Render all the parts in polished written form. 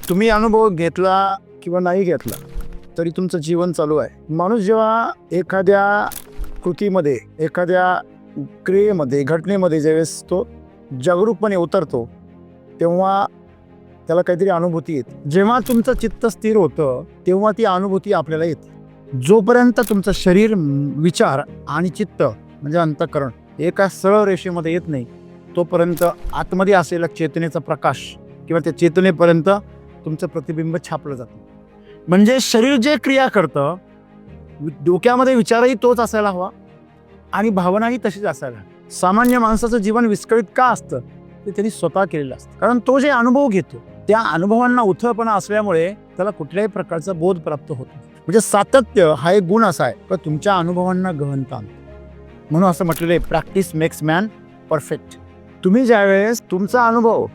तुम्ही अनुभव घेतला किंवा नाही घेतला तरी तुमचं जीवन चालू आहे. माणूस जेव्हा एखाद्या कृतीमध्ये, एखाद्या क्रियेमध्ये, घटनेमध्ये ज्यावेळेस तो जागरूकपणे उतरतो तेव्हा त्याला काहीतरी अनुभूती येते. जेव्हा तुमचं चित्त स्थिर होतं तेव्हा ती अनुभूती आपल्याला येते. जोपर्यंत तुमचं शरीर, विचार आणि चित्त म्हणजे अंतःकरण एका सरळ रेषेमध्ये येत नाही तोपर्यंत आतमध्ये असलेला चेतनेचा प्रकाश किंवा त्या चेतनेपर्यंत तुमचं प्रतिबिंब छापलं जातं. म्हणजे शरीर जे क्रिया करतं, डोक्यामध्ये विचारही तोच असायला हवा आणि भावनाही तशीच असायला. सामान्य माणसाचं जीवन विस्कळीत का असतं ते त्यांनी स्वतः केलेलं असतं. कारण तो जे अनुभव घेतो त्या अनुभवांना उथळपणा असल्यामुळे त्याला कुठल्याही प्रकारचा बोध प्राप्त होतो. म्हणजे सातत्य हा एक गुण असा आहे की तुमच्या अनुभवांना गहनता आणतो. म्हणून असं म्हटलेलं आहे, प्रॅक्टिस मेक्स मॅन परफेक्ट. तुम्ही ज्यावेळेस तुमचा अनुभव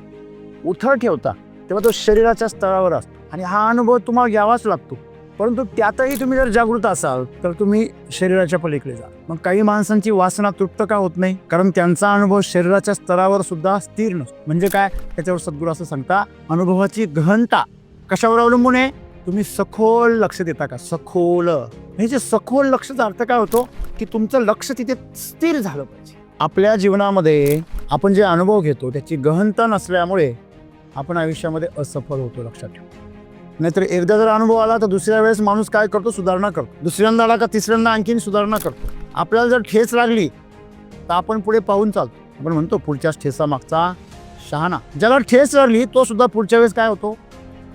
उथळ ठेवता तेव्हा तो शरीराच्या स्तरावर असतो आणि हा अनुभव तुम्हाला घ्यावाच लागतो. परंतु त्यातही तुम्ही जर जागृत असाल तर तुम्ही शरीराच्या पलीकडे जा. मग काही माणसांची वासना तृप्त का होत नाही? कारण त्यांचा अनुभव शरीराच्या स्तरावर सुद्धा स्थिर नसतो. म्हणजे काय? त्याच्यावर सद्गुरू असं सांगता, अनुभवाची गहनता कशावर अवलंबून आहे? तुम्ही सखोल लक्ष देता का? सखोल. हे जे सखोल लक्षाचा अर्थ काय होतो की तुमचं लक्ष तिथे स्थिर झालं पाहिजे. आपल्या जीवनामध्ये आपण जे अनुभव घेतो त्याची गहनता नसल्यामुळे आपण आयुष्यामध्ये असफल होतो. लक्षात ठेवा. नाहीतर एकदा जर अनुभव आला तर दुसऱ्या वेळेस माणूस काय करतो? सुधारणा करतो. दुसऱ्यांदा आला का तिसऱ्यांदा आणखीन सुधारणा करतो. आपल्याला जर ठेच लागली तर आपण पुढे पाहून चालतो. आपण म्हणतो पुढच्याच ठेचा मागचा शहाणा. ज्याला ठेच लागली तो सुद्धा पुढच्या वेळेस काय होतो?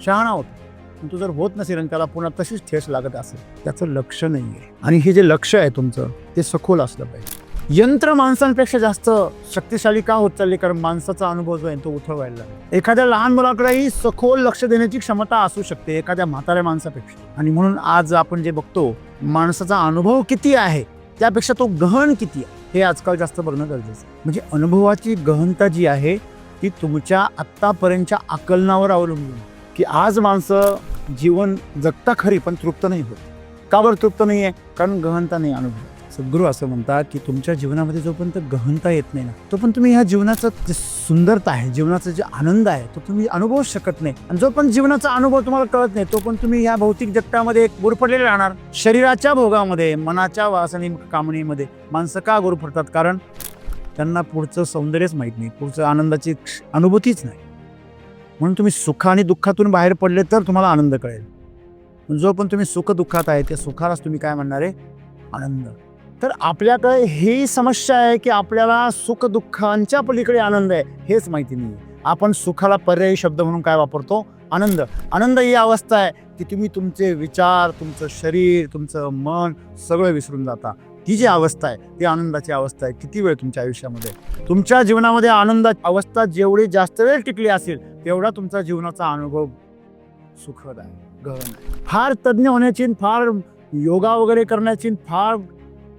शहाणा होतो. पण तो जर होत नसेल आणि त्याला पुन्हा तशीच ठेच लागत असेल त्याचं लक्ष नाही आहे. आणि हे जे लक्ष आहे तुमचं ते सखोल असलं पाहिजे. यंत्र माणसांपेक्षा जास्त शक्तिशाली का होत चालले? कारण माणसाचा अनुभव जो आहे तो उथळ व्हायला लागला. एखाद्या लहान मुलाकडेही सखोल लक्ष देण्याची क्षमता असू शकते एखाद्या म्हाताऱ्या माणसापेक्षा. आणि म्हणून आज आपण जे बघतो माणसाचा अनुभव किती आहे त्यापेक्षा तो गहन किती आहे हे आजकाल जास्त बघणं गरजेचं आहे. म्हणजे अनुभवाची गहनता जी आहे ती तुमच्या आत्तापर्यंतच्या आकलनावर अवलंबून की आज माणसं जीवन जगता खरी पण तृप्त नाही होत. का बरं तृप्त नाही आहे? कारण गहनता नाही अनुभव. सद्गुरू असं म्हणतात की तुमच्या जीवनामध्ये जोपर्यंत गहनता येत नाही ना तोपर्यंत तुम्ही ह्या जीवनाचं जे सुंदरता आहे, जीवनाचा जे आनंद आहे तो तुम्ही अनुभवू शकत नाही. आणि जोपर्यंत जीवनाचा अनुभव तुम्हाला कळत नाही तोपर्यंत तुम्ही ह्या भौतिक जगतामध्ये एक गुरफटलेले राहणार. शरीराच्या भोगामध्ये, मनाच्या वासनी कामणीमध्ये माणसं का गुरफटतात? कारण त्यांना पुढचं सौंदर्यच माहीत नाही, पुढचं आनंदाची अनुभूतीच नाही. म्हणून तुम्ही सुख आणि दुःखातून बाहेर पडले तर तुम्हाला आनंद कळेल. जो पण तुम्ही सुख दुःखात आहे त्या सुखालाच तुम्ही काय म्हणणार आहे? आनंद. तर आपल्याकडे ही समस्या आहे की आपल्याला सुख दुःखांच्या पलीकडे आनंद आहे हेच माहिती नाही. आपण सुखाला पर्यायी शब्द म्हणून काय वापरतो? आनंद. आनंद ही अवस्था आहे की तुम्ही तुमचे विचार, तुमचं शरीर, तुमचं मन सगळं विसरून जाता. ही जी अवस्था आहे ती आनंदाची अवस्था आहे. किती वेळ तुमच्या आयुष्यामध्ये, तुमच्या जीवनामध्ये आनंदाची अवस्था जेवढी जास्त वेळ टिकली असेल तेवढा तुमचा जीवनाचा अनुभव सुखद आहे, गहन आहे. फार तज्ज्ञ होण्याची, फार योगा वगैरे करण्याची, फार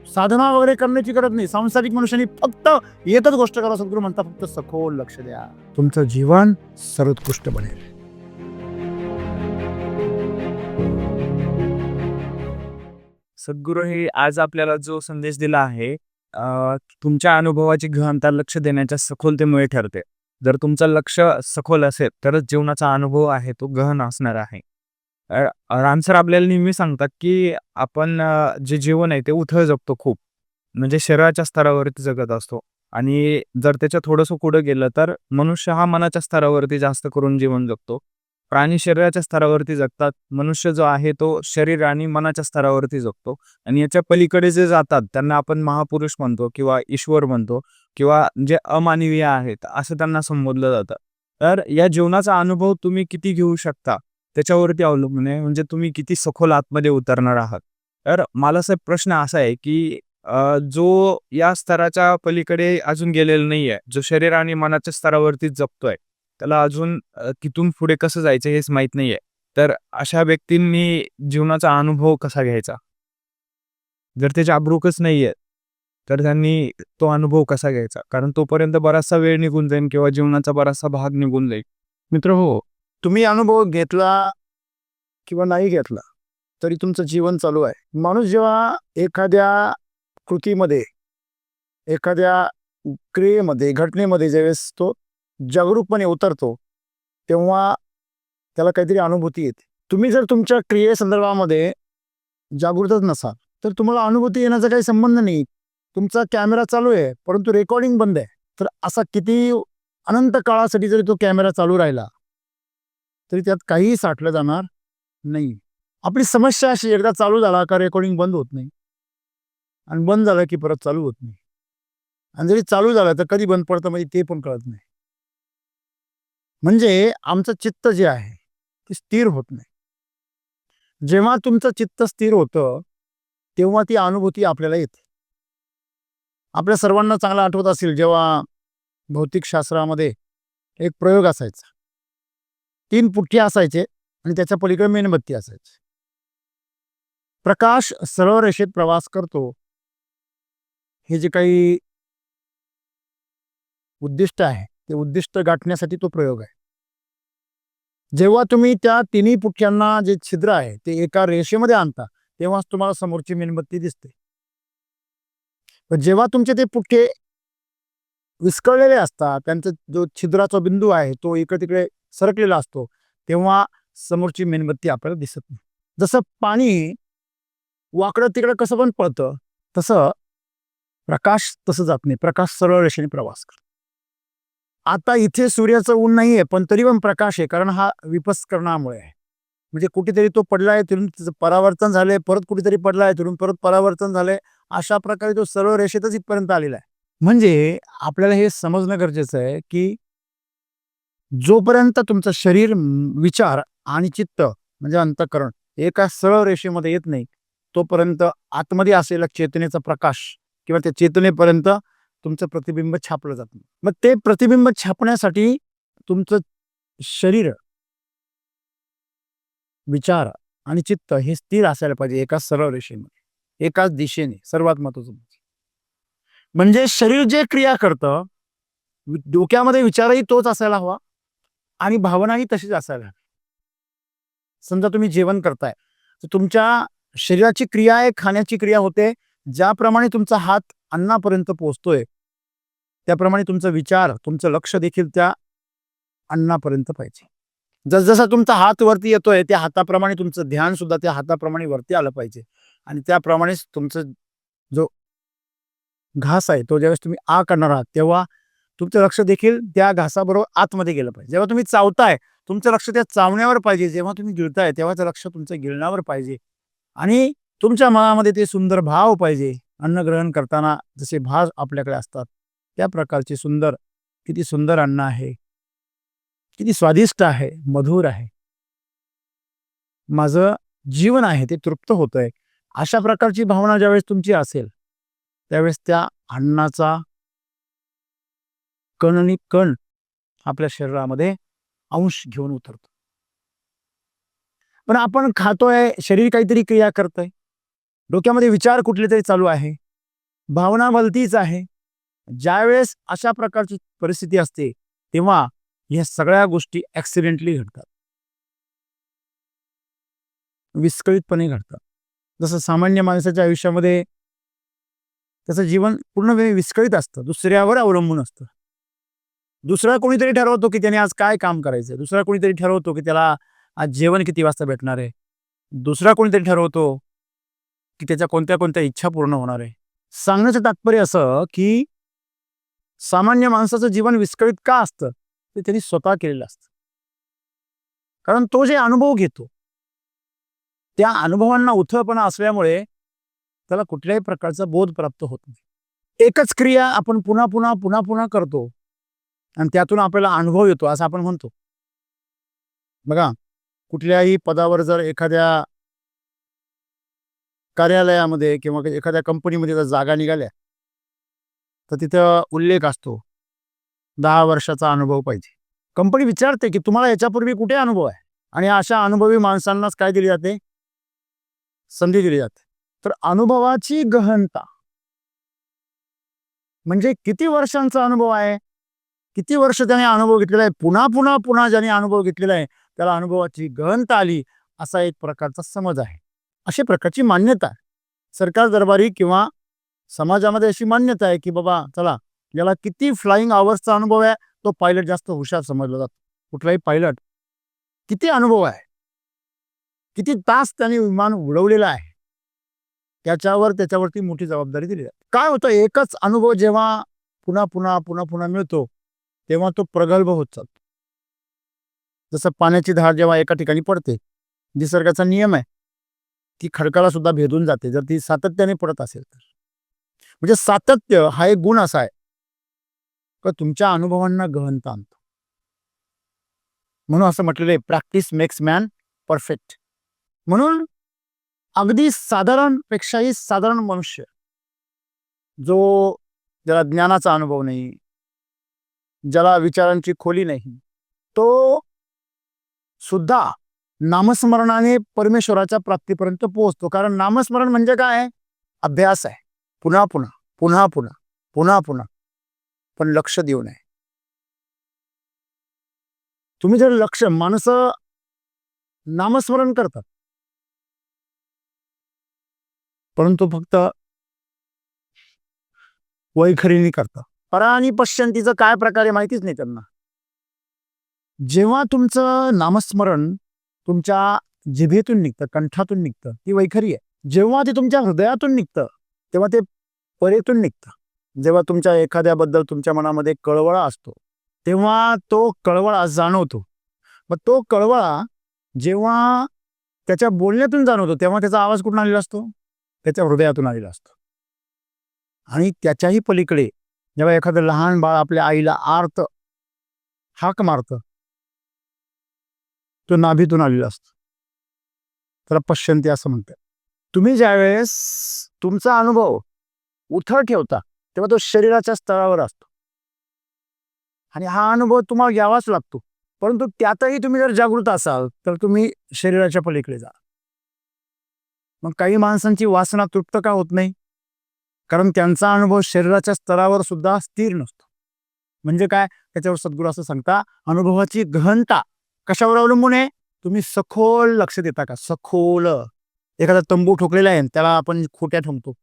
साधना वगैरे करण्याची गरज नाही. सांसारिक मनुष्याने फक्त एकच गोष्ट करा. सद्गुरू म्हणता फक्त सखोल लक्ष द्या, तुमचं जीवन सर्वोत्कृष्ट बनेल. सद्गुरू हे आज आपल्याला जो संदेश दिला आहे तुमच्या अनुभवाची गहनता लक्ष देण्याच्या सखोलतेमुळे ठरते. जर तुमचं लक्ष सखोल असेल तरच जीवनाचा अनुभव आहे तो गहन असणार आहे. रामसर आपल्याला नेहमी सांगतात की आपण जे जीवन आहे ते उथळ जगतो खूप. म्हणजे शरीराच्या स्तरावरती जगत असतो आणि जर त्याच्या थोडंसं पुढं गेलं तर मनुष्य हा मनाच्या स्तरावरती जास्त करून जीवन जगतो. प्राणी शरीराच्या स्तरावरती जगतात. मनुष्य जो आहे तो शरीर आणि मनाच्या स्तरावरती जगतो. आणि याच्या पलीकडे जे जातात त्यांना आपण महापुरुष म्हणतो किंवा ईश्वर म्हणतो किंवा जे अमानवीय आहेत असं त्यांना संबोधलं जातं. तर या जीवनाचा अनुभव तुम्ही किती घेऊ शकता त्याच्यावरती अवलंबून आहे. म्हणजे तुम्ही किती सखोल आतमध्ये उतरणार आहात. तर मला असा प्रश्न असा आहे की जो या स्तराच्या पलीकडे अजून गेलेला नाहीये, जो शरीर आणि मनाच्या स्तरावरती जगतोय, त्याला अजून तिथून पुढे कसं जायचं हेच माहित नाहीये. तर अशा व्यक्तींनी जीवनाचा अनुभव कसा घ्यायचा? जर ते जागरूकच नाहीये तर त्यांनी तो अनुभव कसा घ्यायचा? कारण तोपर्यंत बराचसा वेळ निघून जाईल किंवा जीवनाचा बराचसा भाग निघून जाईल. मित्र हो, तुम्ही अनुभव घेतला किंवा नाही घेतला तरी तुमचं जीवन चालू आहे. माणूस जेव्हा एखाद्या कृतीमध्ये, एखाद्या क्रियेमध्ये, घटनेमध्ये ज्यावेळेस तो जागरूकपणे उतरतो तेव्हा त्याला काहीतरी अनुभूती येते. तुम्ही जर तुमच्या क्रियेसंदर्भामध्ये जागृतच नसाल तर तुम्हाला अनुभूती येण्याचा काही संबंध नाही. तुमचा कॅमेरा चालू आहे परंतु रेकॉर्डिंग बंद आहे. तर असा किती अनंत काळासाठी जरी तो कॅमेरा चालू राहिला तरी त्यात काहीही साठलं जाणार नाही. आपली समस्या अशी, एकदा चालू झाला का रेकॉर्डिंग बंद होत नाही आणि बंद झालं की परत चालू होत नाही. आणि जरी चालू झालं तर कधी बंद पडतं म्हणजे ते पण कळत नाही. म्हणजे आमचं चित्त जे आहे ते स्थिर होत नाही. जेव्हा तुमचं चित्त स्थिर होतं तेव्हा ती अनुभूती आपल्याला येते. आपल्या सर्वांना चांगलं आठवत असेल, जेव्हा भौतिकशास्त्रामध्ये एक प्रयोग असायचा. 3 पुठ्ठे असायचे आणि त्याच्या पलीकडे मेणबत्ती असायची. प्रकाश सरळ रेषेत प्रवास करतो हे जे काही उद्दिष्ट आहे ते उद्दिष्ट गाठण्यासाठी तो प्रयोग आहे. जेव्हा तुम्ही त्या तिन्ही पुठ्यांना जे छिद्र आहे ते एका रेषेमध्ये आणता तेव्हाच तुम्हाला समोरची मेणबत्ती दिसते. पण जेव्हा तुमचे ते पुठ्ठे विस्कळलेले असतात, त्यांचा जो छिद्राचा बिंदू आहे तो इकडे तिकडे सरकलेला असतो, तेव्हा समोरची मेणबत्ती आपल्याला दिसत नाही. जसं पाणी वाकडं तिकडं कसं पण पळतं तसं प्रकाश तसं जात नाही. प्रकाश सरळ रेषेने प्रवास करतो. आता इथे सूर्याचं ऊन नाहीये पण तरी पण प्रकाश आहे, कारण हा विपस्करणामुळे आहे. म्हणजे कुठेतरी तो पडलाय, तिथून त्याचं परावर्तन झालंय, परत कुठेतरी पडलाय, तिथून परत परावर्तन झालंय. अशा प्रकारे तो सरळ रेषेतच इथपर्यंत आलेला आहे. म्हणजे आपल्याला हे समजणं गरजेचं आहे की जोपर्यंत तुमचं शरीर, विचार आणि चित्त म्हणजे अंतःकरण एका सरळ रेषेमध्ये येत नाही तोपर्यंत आतमध्ये असलेला चेतनेचा प्रकाश किंवा त्या चेतनेपर्यंत तुमचं प्रतिबिंब छापलं जात नाही. मग ते प्रतिबिंब छापण्यासाठी तुमचं शरीर, विचार आणि चित्त हे स्थिर असायला पाहिजे एका सरळ रेषेमध्ये, एकाच दिशेने. सर्वात महत्वाचं म्हणजे शरीर जे क्रिया करतं, डोक्यामध्ये विचारही तोच असायला हवा आणि भावनाही तशीच असायला हवी. समजा तुम्ही जेवण करताय तर तुमच्या शरीराची क्रिया आहे, खाण्याची क्रिया होते. ज्याप्रमाणे तुमचा हात अन्नापर्यंत पोहोचतोय त्याप्रमाणे तुमचा विचार, तुमचं लक्ष देखील त्या अन्नापर्यंत पाहिजे. जसजसा तुमचा हात वरती येतोय त्या हाताप्रमाणे तुमचं ध्यान सुद्धा त्या हाताप्रमाणे वरती आलं पाहिजे. आणि त्याप्रमाणेच तुमचं जो घास आहे तो ज्यावेळेस तुम्ही करणार आहात तेव्हा तुमचं लक्ष देखील त्या घासाबरोबर आतमध्ये गेलं पाहिजे. जेव्हा तुम्ही चावताय तुमचं लक्ष त्या चावण्यावर पाहिजे. जेव्हा तुम्ही गिळताय तेव्हाचं लक्ष तुमचं गिळण्यावर पाहिजे. आणि तुमच्या मनामध्ये ते सुंदर भाव पाहिजे. अन्न ग्रहण करताना जसे भाव आपल्याकडे असतात त्या प्रकारचे सुंदर, किती सुंदर अन्न आहे, किती स्वादिष्ट आहे, मधुर आहे, माझं जीवन आहे ते तृप्त होतंय, अशा प्रकारची भावना ज्यावेळेस तुमची असेल त्यावेळेस त्या अन्नाचा कण आणि कण आपल्या शरीरामध्ये अंश घेऊन उतरतो. पण आपण खातोय, शरीर काहीतरी क्रिया करतंय, डोक्यामध्ये विचार कुठले तरी चालू आहे, भावना भलतीच आहे. ज्यावेळेस अशा प्रकारची परिस्थिती असते तेव्हा या सगळ्या गोष्टी ऍक्सिडेंटली घडतात, विस्कळीतपणे घडतात. जसं सामान्य माणसाच्या आयुष्यामध्ये त्याचं जीवन पूर्णपणे विस्कळीत असतं, दुसऱ्यावर अवलंबून असतं. दुसरा कोणीतरी ठरवतो की त्याने आज काय काम करायचंय, दुसरा कोणीतरी ठरवतो की त्याला आज जेवण किती वाजता भेटणार आहे, दुसरा कोणीतरी ठरवतो की त्याच्या कोणत्या कोणत्या इच्छा पूर्ण होणार आहे. सांगण्याचं तात्पर्य असं की सामान्य माणसाचं जीवन विस्कळीत का असतं ते त्यांनी स्वतः केलेलं असतं. कारण तो जे अनुभव घेतो त्या अनुभवांना उथळपणा असल्यामुळे त्याला कुठल्याही प्रकारचा बोध प्राप्त होत नाही. एकच क्रिया आपण पुन्हा पुन्हा पुन्हा पुन्हा करतो आणि त्यातून आपल्याला अनुभव येतो असं आपण म्हणतो. बघा, कुठल्याही पदावर जर एखाद्या कार्यालयामध्ये किंवा एखाद्या कंपनीमध्ये जर जागा निघाल्या तर तिथं उल्लेख असतो 10 वर्षाचा अनुभव पाहिजे. कंपनी विचारते की तुम्हाला याच्यापूर्वी कुठे अनुभव आहे, आणि अशा अनुभवी माणसांनाच काय दिली जाते, संधी दिली जाते. तर अनुभवाची गहनता म्हणजे किती वर्षांचा अनुभव आहे, किती वर्ष त्याने अनुभव घेतलेला आहे, पुन्हा पुन्हा पुन्हा ज्याने अनुभव घेतलेला आहे त्याला अनुभवाची गहनता आली असा एक प्रकारचा समज आहे, अशा प्रकारची मान्यता आहे. सरकार दरबारी किंवा समाजामध्ये अशी मान्यता आहे की बाबा चला, याला किती फ्लाइंग आवर्सचा अनुभव आहे तो पायलट जास्त हुशार समजला जातो. कुठलाही पायलट किती अनुभव आहे, किती तास त्यांनी विमान उडवलेला आहे, त्याच्यावरती मोठी जबाबदारी दिली जाते. काय होतं, एकच अनुभव जेव्हा पुन्हा पुन्हा पुन्हा पुन्हा मिळतो तेव्हा तो प्रगल्भ होत चालतो. जसं पाण्याची धार जेव्हा एका ठिकाणी पडते, निसर्गाचा नियम आहे, ती खडकाला सुद्धा भेदून जाते जर ती सातत्याने पडत असेल तर. म्हणजे सातत्य हा एक गुण असा आहे का तुमच्या अनुभवांना गहनता आणतो. म्हणून असं म्हटलेलं आहे, प्रॅक्टिस मेक्स मॅन परफेक्ट. म्हणून अगदी साधारण पेक्षाही साधारण मनुष्य, जो ज्याला ज्ञानाचा अनुभव नाही, ज्याला विचारांची खोली नाही, तो सुद्धा नामस्मरणाने परमेश्वराच्या प्राप्तीपर्यंत पोहोचतो. कारण नामस्मरण म्हणजे काय आहे? अभ्यास आहे. पुन्हा पुन्हा पुन्हा पुन्हा पुन्हा पुन्हा, पण लक्ष देऊ नये. तुम्ही जर लक्ष, माणसं नामस्मरण करतात परंतु फक्त वैखरीने करतात. परा आणि पश्यंतीचं काय प्रकारे माहितीच नाही त्यांना. जेव्हा तुमचं नामस्मरण तुमच्या जिभेतून निघतं, कंठातून निघतं, ती वैखरी आहे. जेव्हा ते तुमच्या हृदयातून निघतं तेव्हा ते परेतून निघतं. जेव्हा तुमच्या एखाद्याबद्दल तुमच्या मनामध्ये कळवळा असतो तेव्हा तो कळवळा जाणवतो. मग तो कळवळा जेव्हा त्याच्या बोलण्यातून जाणवतो तेव्हा त्याचा आवाज कुठून आलेला असतो? त्याच्या हृदयातून आलेला असतो. आणि त्याच्याही पलीकडे जेव्हा एखादं लहान बाळ आपल्या आईला आर्त हाक मारतं, तो नाभीतून आलेला असतो. त्याला पश्यंती असं म्हणतात. तुम्ही ज्यावेळेस तुमचा अनुभव उथळ ठेवता तेव्हा तो शरीराच्या स्तरावर असतो आणि हा अनुभव तुम्हाला घ्यावाच लागतो. परंतु त्यातही तुम्ही जर जागृत असाल तर तुम्ही शरीराच्या पलीकडे जा. मग काही माणसांची वासना तृप्त का होत नाही? कारण त्यांचा अनुभव शरीराच्या स्तरावर सुद्धा स्थिर नसतो. म्हणजे काय? त्याच्यावर सद्गुरू असं सांगता, अनुभवाची गहनता कशावर अवलंबून आहे? तुम्ही सखोल लक्ष देता का? सखोल. एखादा तंबू ठोकलेला आहे त्याला आपण खोट्या ठोकतो,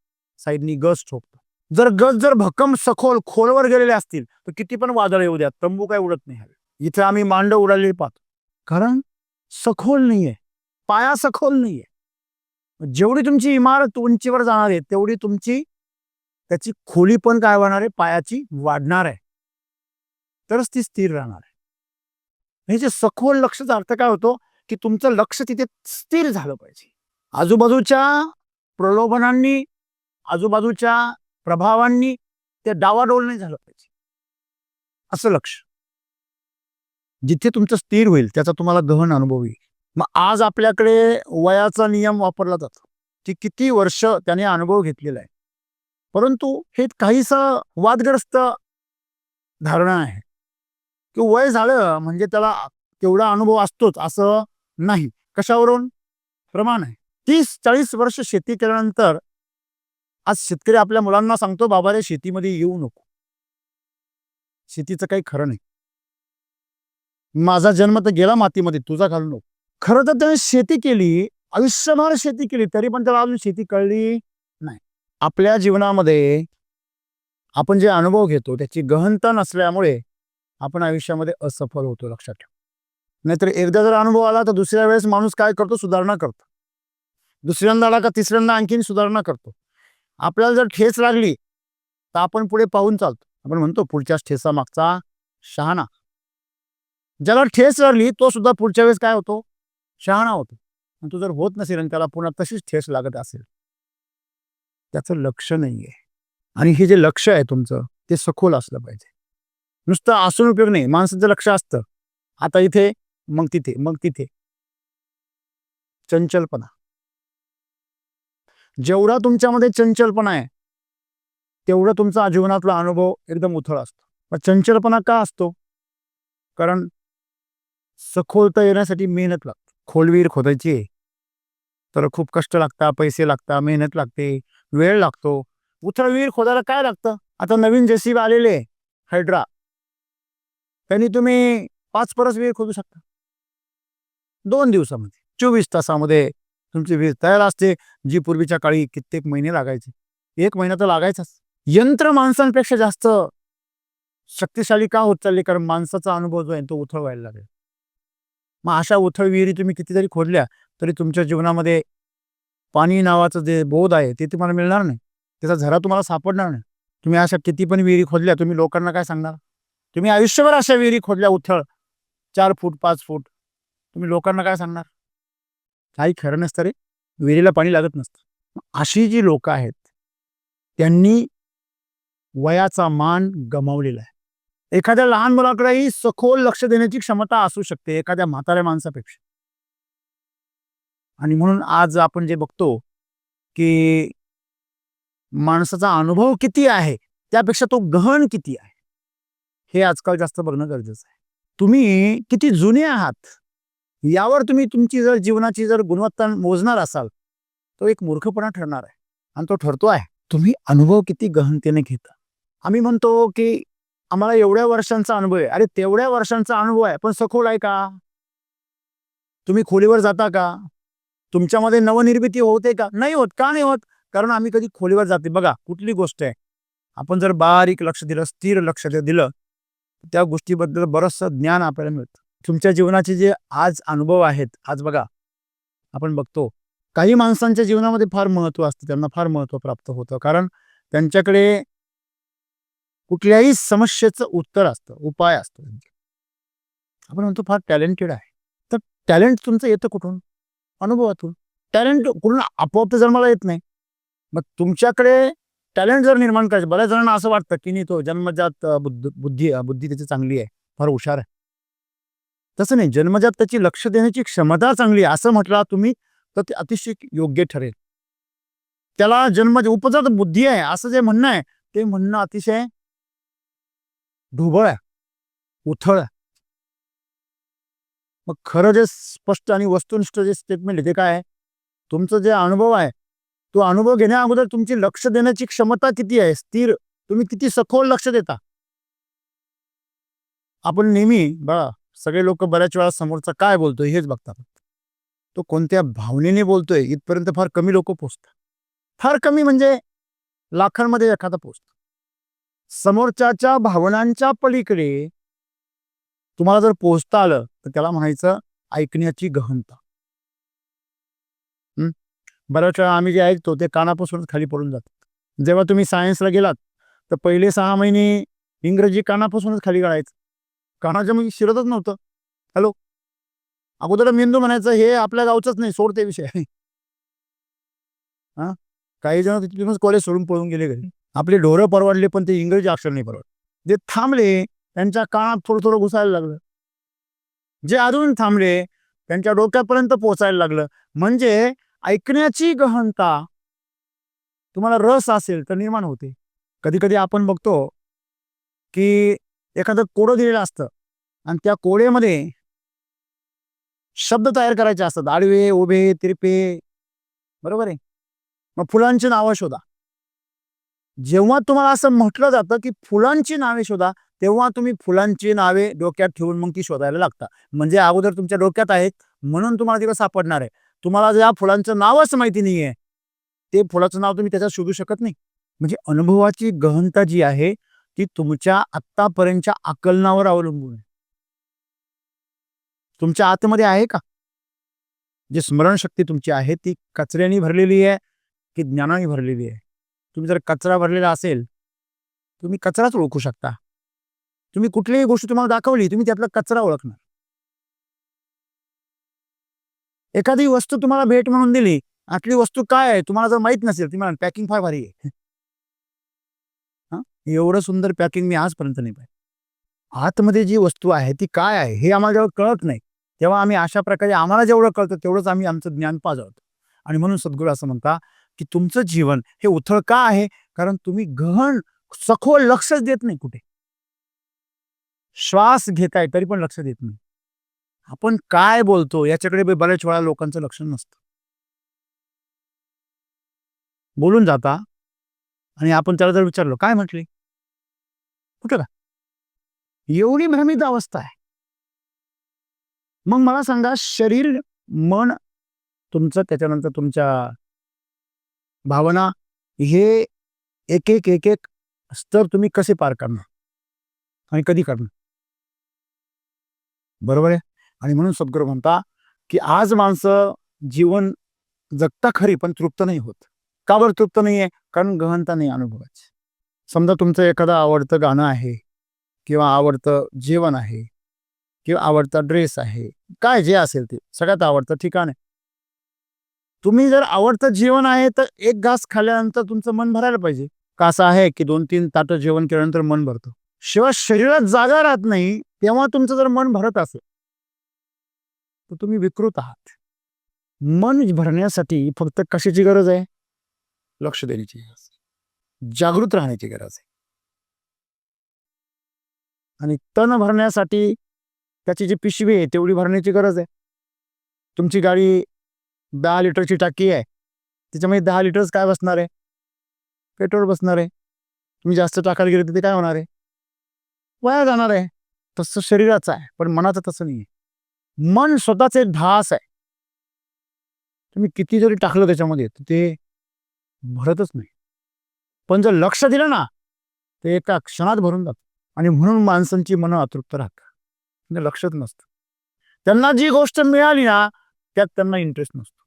साईडनी गज ठोकतो. जर गज जर भक्कम सखोल खोलवर गेलेले असतील तर किती पण वादळ येऊ द्या, तंबू काय उडत नाही. इथे आम्ही मांड उडालेली पाहतो, कारण सखोल नाहीये, पाया सखोल नाहीये. जेवढी तुमची इमारत उंचीवर जाणार आहे तेवढी तुमची त्याची खोली पण काय होणार आहे? पायाची वाढणार आहे, तरच ती स्थिर राहणार आहे. हे जे सखोल लक्षाचा अर्थ काय होतो? की तुमचं लक्ष तिथे स्थिर झालं पाहिजे. आजूबाजूच्या प्रलोभनांनी, आजूबाजूच्या प्रभावांनी ते डावाडोल नाही झालं पाहिजे, असं लक्ष. जिथे तुमचं स्थिर होईल त्याचा तुम्हाला गहन अनुभव येईल. मग आज आपल्याकडे वयाचा नियम वापरला जातो की किती वर्ष त्याने अनुभव घेतलेला आहे. परंतु हे काहीसं वादग्रस्त धारणा आहे की वय झालं म्हणजे त्याला तेवढा अनुभव असतोच असं नाही. कशावरून? प्रमाण आहे. 30-40 वर्ष शेती केल्यानंतर आज शेतकरी आपल्या मुलांना सांगतो, बाबा रे शेतीमध्ये येऊ नको, शेतीचं काही खरं नाही, माझा जन्म तर गेला मातीमध्ये, तुझा घालू नको. खरं तर त्याने शेती केली, आयुष्यभर शेती केली, तरी पण त्याला अजून शेती कळली नाही. आपल्या जीवनामध्ये आपण जे अनुभव घेतो त्याची गहनता नसल्यामुळे आपण आयुष्यामध्ये असफल होतो, लक्षात ठेवा. नाहीतर एकदा जर अनुभव आला तर दुसऱ्या वेळेस माणूस काय करतो? सुधारणा करतो. दुसऱ्यांदा आला का तिसऱ्यांदा आणखीन सुधारणा करतो. आपल्याला जर ठेच लागली तर आपण पुढे पाहून चालतो. आपण म्हणतो पुढच्याच ठेसा मागचा शहाणा. ज्याला ठेस लागली तो सुद्धा पुढच्या वेळेस काय होतो? शहाणा होतो. आणि तो जर होत नसेल आणि त्याला पुन्हा तशीच ठेस लागत असेल, त्याचं लक्ष नाहीये. आणि हे जे लक्ष आहे तुमचं ते सखोल असलं पाहिजे. नुसतं असून उपयोग नाही. माणसाचं लक्ष असतं आता इथे, मग तिथे, मग तिथे. चंचलपणा, जेवढा तुमच्यामध्ये चंचलपणा आहे तेवढा तुमचा जीवनातला अनुभव एकदम उथळ असतो. पण चंचलपणा का असतो? कारण सखोलता येण्यासाठी मेहनत लागते. खोलवीर खोदायची तर खूप कष्ट लागतात, पैसे लागतात, मेहनत लागते, वेळ लागतो. उथळ विहीर खोदायला काय लागतं? आता नवीन जेसीबी आलेले हायड्रा, त्यांनी तुम्ही 5 परस विहीर खोदू शकता 2 दिवसामध्ये. 24 तासामध्ये तुमची विहीर तयार असते, जी पूर्वीच्या काळी कित्येक महिने लागायचे. 1 महिना तर लागायचाच. यंत्र माणसांपेक्षा जास्त शक्तिशाली का होत चालले? कारण माणसाचा अनुभव जो आहे तो उथळ व्हायला लागेल. मग अशा उथळ विहिरी तुम्ही कितीतरी खोदल्या तरी तुमच्या जीवनामध्ये पाणी नावाचं जे बोध आहे ते तुम्हाला मिळणार नाही. त्याचा झरा तुम्हाला सापडणार नाही. तुम्ही अशा किती पण विहिरी खोदल्या, तुम्ही लोकांना काय सांगणार? तुम्ही आयुष्यभर अशा विहिरी खोदल्या उथळ 4 फूट 5 फूट, तुम्ही लोकांना काय सांगणार? काही खरं नसतं रे, विहिरीला पाणी लागत नसतं. अशी जी लोक आहेत त्यांनी वयाचा मान गमावलेला आहे. एखाद्या लहान मुलाकडेही सखोल लक्ष देण्याची क्षमता असू शकते एखाद्या म्हाताऱ्या माणसापेक्षा. आणि म्हणून आज आपण जे बघतो की माणसाचा अनुभव किती आहे त्यापेक्षा तो गहन किती आहे हे आजकाल जास्त बघणं गरजेचं आहे. तुम्ही किती जुने आहात यावर तुम्ही तुमची जर जीवनाची जर गुणवत्ता मोजणार असाल तो एक मूर्खपणा ठरणार आहे. आणि तो ठरतो आहे तुम्ही अनुभव किती गहनतेने घेता. आम्ही म्हणतो की आम्हाला एवढ्या वर्षांचा अनुभव आहे. अरे तेवढ्या वर्षांचा अनुभव आहे पण सखोल आहे का? तुम्ही खोलीवर जाता का? तुमच्यामध्ये नवनिर्मिती होते का? नाही होत. का नाही होत? कारण आम्ही कधी खोलीवर जाते. बघा कुठली गोष्ट आहे आपण जर बारीक लक्ष दिलं, स्थिर लक्ष दिलं, त्या गोष्टीबद्दल बरंचसं ज्ञान आपल्याला मिळतं. तुमच्या जीवनाचे जे आज अनुभव आहेत, आज बघा आपण बघतो काही माणसांच्या जीवनामध्ये फार महत्त्व असतं, त्यांना फार महत्त्व प्राप्त होतं कारण त्यांच्याकडे कुठल्याही समस्येचं उत्तर असतं, उपाय असतो. आपण म्हणतो फार टॅलेंटेड आहे. तर टॅलेंट तुमचं येतं कुठून? अनुभवातून. टॅलेंट कुठून आपोआप तर जन्माला येत नाही. मग तुमच्याकडे टॅलेंट जर निर्माण करायचं, बऱ्याच जणांना असं वाटतं की नाही तो जन्मजात बुद्धी त्याची चांगली आहे, फार हुशार आहे. तसं नाही, जन्मजात त्याची लक्ष देण्याची क्षमता चांगली आहे असं म्हटलं तुम्ही तर ते अतिशय योग्य ठरेल. त्याला जन्मजात उपजात बुद्धी आहे असं जे म्हणणं आहे ते म्हणणं अतिशय ढोबळ आहे, उथळ आहे. मग खरं जे स्पष्ट आणि वस्तुनिष्ठ जे स्टेटमेंट आहे ते काय आहे? तुमचा जे अनुभव आहे तो अनुभव घेण्या अगोदर तुमची लक्ष देण्याची क्षमता किती आहे, स्थिर, तुम्ही किती सखोल लक्ष देता. आपण नेहमी बघा सगळे लोक बऱ्याच वेळा समोरचा काय बोलतोय हेच बघतात. तो कोणत्या भावनेने बोलतोय इथपर्यंत फार कमी लोक पोहोचतात. फार कमी म्हणजे लाखांमध्ये एखादा पोहोचतो. समोरच्याच्या भावनांच्या पलीकडे तुम्हाला जर पोहोचता आलं तर त्याला म्हणायचं ऐकण्याची गहनता. बऱ्याच वेळा आम्ही जे ऐकतो ते कानापासूनच खाली पडून जातात. जेव्हा तुम्ही सायन्सला गेलात तर पहिले 6 महिने इंग्रजी कानापासूनच खाली गळायचं. कानाच्या मग शिरतच नव्हतं. हॅलो, अगोदर मेंदू म्हणायचं हे आपल्या गावचंच नाही, सोड ते विषय. हा, काही जण तिथूनच कॉलेज सोडून पळून गेले घरी. आपले ढोरं परवडले पण ते इंग्रजी अक्षर नाही परवडले. जे थांबले त्यांच्या कानात थोडं थोडं घुसायला लागलं. जे अजून थांबले त्यांच्या डोक्यापर्यंत पोहोचायला लागलं. म्हणजे ऐकण्याची गहनता तुम्हाला रस असेल तर निर्माण होते. कधी कधी आपण बघतो की एखादं कोडं दिलेलं असतं आणि त्या कोड्यामध्ये शब्द तयार करायचे असतात, आडवे उभे तिरपे, बरोबर आहे. मग फुलांची नावं शोधा. जेव्हा तुम्हाला असं म्हटलं जातं की फुलांची नावे शोधा तेव्हा तुम्ही फुलांची नावे डोक्यात ठेवून मग ती शोधायला लागता. म्हणजे अगोदर तुमच्या डोक्यात आहेत म्हणून तुम्हाला तिला सापडणार आहे. तुम्हाला ज्या फुलांचं नावच माहिती नाहीये ते फुलाचं नाव तुम्ही त्याच्यात शोधू शकत नाही. म्हणजे अनुभवाची गहनता जी आहे ती तुमच्या आत्तापर्यंतच्या आकलनावर अवलंबून आहे. तुमच्या आतमध्ये आहे का? जी स्मरणशक्ती तुमची आहे ती कचऱ्याने भरलेली आहे की ज्ञानाने भरलेली आहे? तुम्ही जर कचरा भरलेला असेल तुम्ही कचराच ओळखू शकता. तुम्ही कुठलीही गोष्ट तुम्हाला दाखवली तुम्ही त्यातला कचरा ओळखणार. एखादी वस्तू तुम्हाला भेट म्हणून दिली, आतली वस्तू काय आहे तुम्हाला जर माहित नसेल तुम्हाला पॅकिंग फार भारी आहे. एवढं सुंदर पॅकिंग मी आजपर्यंत नाही पाहिलं. आतमध्ये जी वस्तू आहे ती काय आहे हे आम्हाला जेव्हा कळत नाही तेव्हा आम्ही अशा प्रकारे आम्हाला जेवढं कळतं तेवढंच आम्ही आमचं ज्ञान पाजळतो. आणि म्हणून सद्गुरू असं म्हणता की तुमचं जीवन हे उथळ का आहे? कारण तुम्ही गहन सखोल लक्षच देत नाही कुठे. श्वास घेताय तरी पण लक्ष देत नाही. आपण काय बोलतो याच्याकडे बऱ्याच वेळा लोकांचं लक्ष नसतं. बोलून जाता आणि आपण त्याला जर विचारलं काय म्हटले, कुठं का, एवढी भ्रमित अवस्था आहे. मग मला सांगा शरीर, मन तुमचं त्याच्यानंतर तुमच्या भावना हे एक एक एक एक स्तर तुम्ही कसे पार करणार आणि कधी करणार? बरोबर आहे. आणि म्हणून सद्गुरू म्हणता की आज माणसं जीवन जगता खरी पण तृप्त नाही होत. का बरं तृप्त नाही आहे? कारण गहनता नाही अनुभवाची. समजा तुमचं एखादं आवडतं गाणं आहे किंवा आवडतं जेवण आहे किंवा आवडता ड्रेस आहे, काय जे असेल ते सगळ्यात आवडतं ठिकाण आहे. तुम्ही जर आवडतं जेवण आहे तर एक घास खाल्ल्यानंतर तुमचं मन भरायला पाहिजे. का असं आहे की 2-3 ताटं जेवण केल्यानंतर मन भरतं? शिवाय शरीरात जागा राहत नाही तेव्हा तुमचं जर मन भरत असेल तर तुम्ही विकृत आहात. मन भरण्यासाठी फक्त कशाची गरज आहे? लक्ष देण्याची गरज आहे. जागृत राहण्याची गरज आहे. आणि तण भरण्यासाठी त्याची जी पिशवी आहे तेवढी भरण्याची गरज आहे. तुमची गाडी 10 लिटरची टाकी आहे, त्याच्यामध्ये 10 लिटर्स काय बसणार आहे? पेट्रोल बसणार आहे. तुम्ही जास्त टाकायला गेले तर ते काय होणार आहे? वाया जाणार आहे. तसं शरीराचं आहे, पण मनाचं तसं नाही आहे. मन स्वतःच एक ढास आहे. तुम्ही किती जरी टाकलं त्याच्यामध्ये तर ते भरतच नाही. पण जर लक्ष दिलं ना ते एका क्षणात भरून जातं. आणि म्हणून माणसांची मनं अतृप्त राहतात. म्हणजे लक्षच नसतं. त्यांना जी गोष्ट मिळाली ना त्यात त्यांना इंटरेस्ट नसतो.